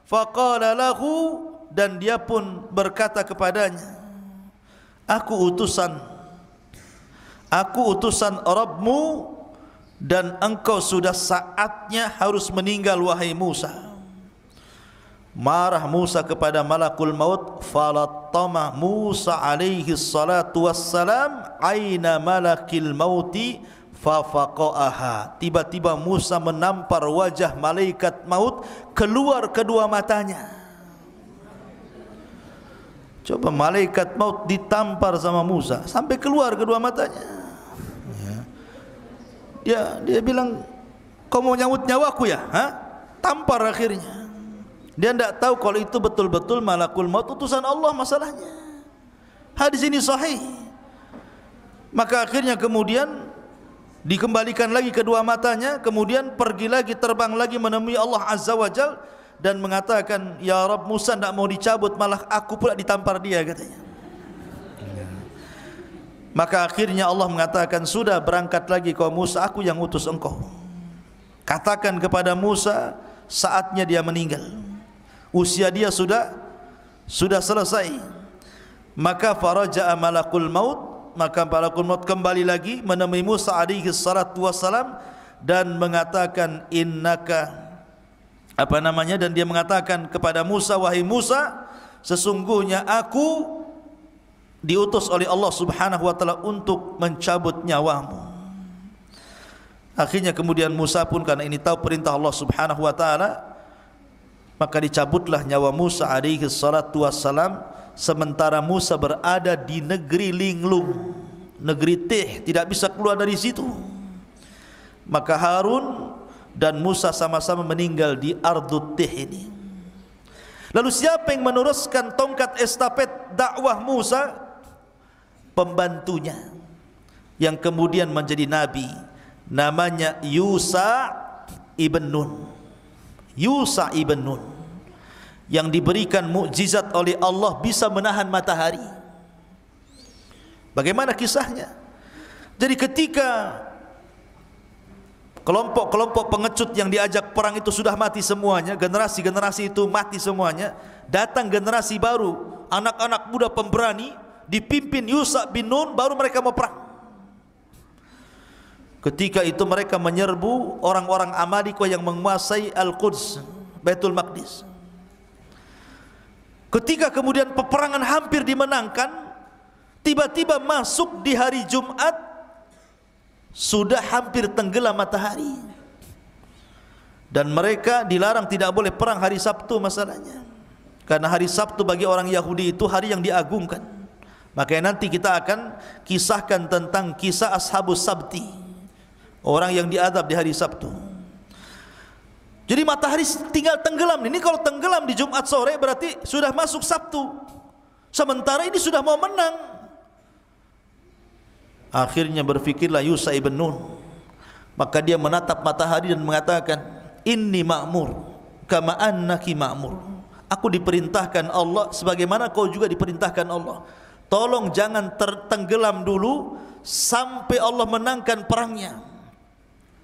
Faqala lahu, dan dia pun berkata kepadanya, "Aku utusan Rabbmu, dan engkau sudah saatnya harus meninggal wahai Musa." Marah Musa kepada malakul maut. Falattama Musa alaihi salatu wassalam aina malakil mauti fafaqaha. Tiba-tiba Musa menampar wajah malaikat maut, keluar kedua matanya. Coba malaikat maut ditampar sama Musa sampai keluar kedua matanya. Dia bilang, "Kau mau nyambut nyawaku ya?" Tampar akhirnya. Dia tidak tahu kalau itu betul-betul malakul maut, utusan Allah masalahnya. Hadis ini sahih. Maka akhirnya kemudian dikembalikan lagi kedua matanya, kemudian pergi lagi, terbang lagi menemui Allah Azza wa Jal dan mengatakan, "Ya Rabb, Musa tidak mau dicabut, malah aku pula ditampar dia," katanya. Maka akhirnya Allah mengatakan, "Sudah, berangkat lagi kau Musa, aku yang utus engkau. Katakan kepada Musa, saatnya dia meninggal. Usia dia sudah selesai." Maka faraja'a malakul maut, maka malakul maut kembali lagi menemui Musa alaihi salatu wassalam dan mengatakan, dan dia mengatakan kepada Musa, "Wahai Musa, sesungguhnya aku diutus oleh Allah Subhanahu wa taala untuk mencabut nyawamu." Akhirnya kemudian Musa pun karena ini tahu perintah Allah Subhanahu wa taala, maka dicabutlah nyawa Musa alaihi salatu wassalam, sementara Musa berada di negeri linglung, negeri Tih, tidak bisa keluar dari situ. Maka Harun dan Musa sama-sama meninggal di Ardut Tih ini. Lalu siapa yang meneruskan tongkat estafet dakwah Musa? Pembantunya, yang kemudian menjadi nabi, namanya Yusa ibn Nun. Yusa ibn Nun yang diberikan mukjizat oleh Allah bisa menahan matahari. Bagaimana kisahnya? Jadi ketika kelompok-kelompok pengecut yang diajak perang itu sudah mati semuanya, generasi-generasi itu mati semuanya, datang generasi baru, anak-anak muda pemberani dipimpin Yusa bin Nun, baru mereka mau perang. Ketika itu mereka menyerbu orang-orang Amalika yang menguasai Al-Quds, Baitul Maqdis. Ketika kemudian peperangan hampir dimenangkan, tiba-tiba masuk di hari Jumat, sudah hampir tenggelam matahari. Dan mereka dilarang tidak boleh perang hari Sabtu masalahnya. Karena hari Sabtu bagi orang Yahudi itu hari yang diagungkan. Makanya nanti kita akan kisahkan tentang kisah Ashabus Sabti, orang yang diadab di hari Sabtu. Jadi matahari tinggal tenggelam. Ini kalau tenggelam di Jumat sore berarti sudah masuk Sabtu. Sementara ini sudah mau menang. Akhirnya berfikirlah Yusa ibn Nun. Maka dia menatap matahari dan mengatakan, "Inni ma'mur kama annaki ma'mur." Aku diperintahkan Allah sebagaimana kau juga diperintahkan Allah. Tolong jangan tertenggelam dulu sampai Allah menangkan perangnya.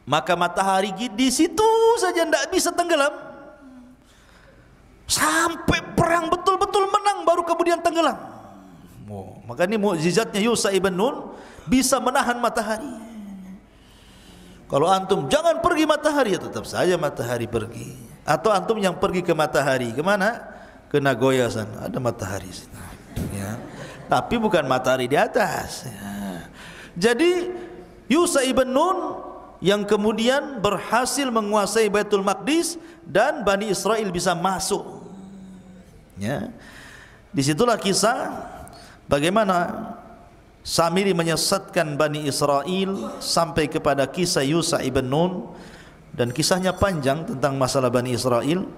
Maka matahari di situ saja tidak bisa tenggelam, sampai perang betul-betul menang baru kemudian tenggelam. Maka ini mukjizatnya Yusa ibn Nun, bisa menahan matahari. Kalau antum jangan pergi matahari, ya tetap saja matahari pergi. Atau antum yang pergi ke matahari, kemana? Ke Nagoya sana, ada matahari ya. Tapi bukan matahari di atas ya. Jadi Yusa ibn Nun yang kemudian berhasil menguasai Baitul Maqdis dan Bani Israel bisa masuk ya. Disitulah kisah bagaimana Samiri menyesatkan Bani Israel sampai kepada kisah Yusa ibn Nun. Dan kisahnya panjang tentang masalah Bani Israel,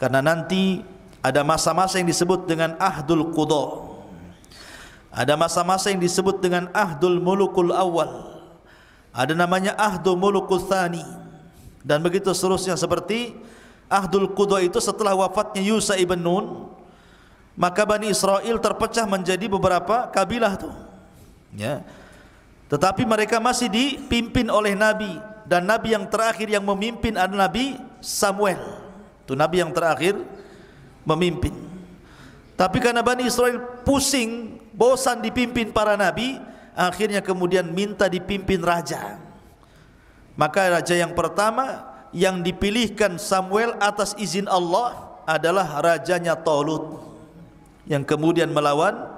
karena nanti ada masa-masa yang disebut dengan Ahdul Qudha, ada masa-masa yang disebut dengan Ahdul Mulukul Awal, ada namanya Ahdul Mulukul Thani, dan begitu seterusnya. Seperti Ahdul Qudha itu setelah wafatnya Yusa ibn Nun, maka Bani Israel terpecah menjadi beberapa kabilah tuh ya. Tetapi mereka masih dipimpin oleh Nabi, dan Nabi yang terakhir yang memimpin adalah Nabi Samuel. Itu Nabi yang terakhir memimpin. Tapi karena Bani Israel pusing, bosan dipimpin para Nabi, akhirnya kemudian minta dipimpin raja. Maka raja yang pertama yang dipilihkan Samuel atas izin Allah adalah rajanya Talut, yang kemudian melawan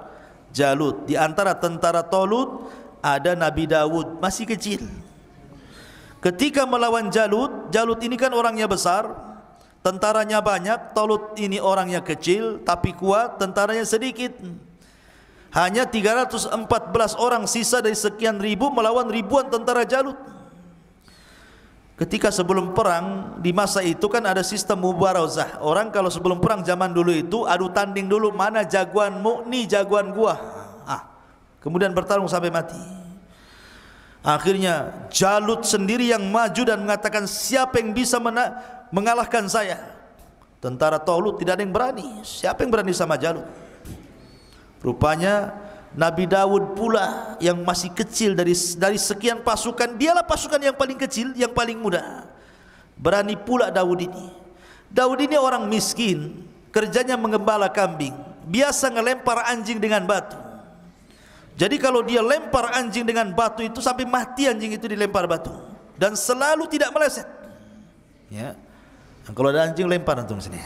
Jalut. Di antara tentara Talut ada Nabi Dawud, masih kecil. Ketika melawan Jalut, Jalut ini kan orangnya besar, tentaranya banyak. Talut ini orangnya kecil tapi kuat, tentaranya sedikit. Hanya 314 orang sisa dari sekian ribu melawan ribuan tentara Jalut. Ketika sebelum perang, di masa itu kan ada sistem mubarazah. Orang kalau sebelum perang zaman dulu itu adu tanding dulu, mana jagoanmu, nih jagoan gua. Kemudian bertarung sampai mati. Akhirnya Jalut sendiri yang maju dan mengatakan, siapa yang bisa mengalahkan saya? Tentara Talut tidak ada yang berani. Siapa yang berani sama Jalut? Rupanya Nabi Dawud pula yang masih kecil dari sekian pasukan, dialah pasukan yang paling kecil, yang paling muda. Berani pula Dawud ini. Dawud ini orang miskin, kerjanya mengembala kambing, biasa ngelempar anjing dengan batu. Jadi kalau dia lempar anjing dengan batu itu sampai mati anjing itu dilempar batu, dan selalu tidak meleset. Ya, kalau ada anjing lempar antum sini.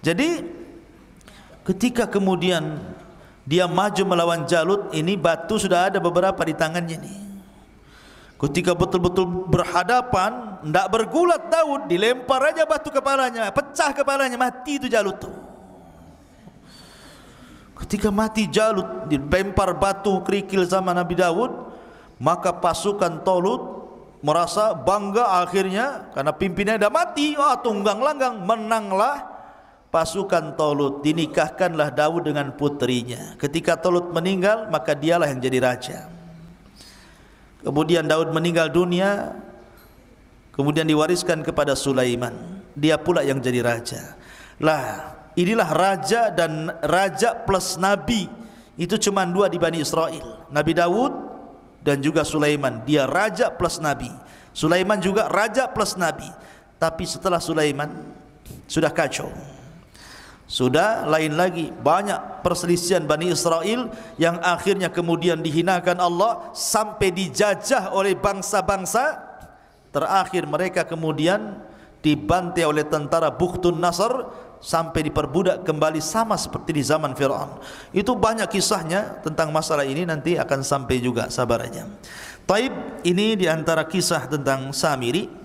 Jadi ketika kemudian dia maju melawan Jalut, ini batu sudah ada beberapa di tangannya nih. Ketika betul-betul berhadapan, tidak bergulat Daud, dilempar aja batu kepalanya, pecah kepalanya, mati itu Jalut tuh. Ketika mati Jalut, dilempar batu kerikil sama Nabi Daud, maka pasukan Talut merasa bangga akhirnya karena pimpinannya sudah mati. Tunggang langgang, menanglah pasukan Talut. Dinikahkanlah Daud dengan putrinya. Ketika Talut meninggal, maka dialah yang jadi raja. Kemudian Daud meninggal dunia, kemudian diwariskan kepada Sulaiman. Dia pula yang jadi raja. Lah, inilah raja dan raja plus nabi. Itu cuma dua di Bani Israel, Nabi Daud dan juga Sulaiman. Dia raja plus nabi. Sulaiman juga raja plus nabi. Tapi setelah Sulaiman sudah kacau, sudah lain lagi. Banyak perselisihan Bani Israel yang akhirnya kemudian dihinakan Allah sampai dijajah oleh bangsa-bangsa. Terakhir mereka kemudian dibantai oleh tentara Bukhtun Nasr sampai diperbudak kembali sama seperti di zaman Fir'aun. Itu banyak kisahnya tentang masalah ini, nanti akan sampai juga, sabar aja. Taib, ini diantara kisah tentang Samiri.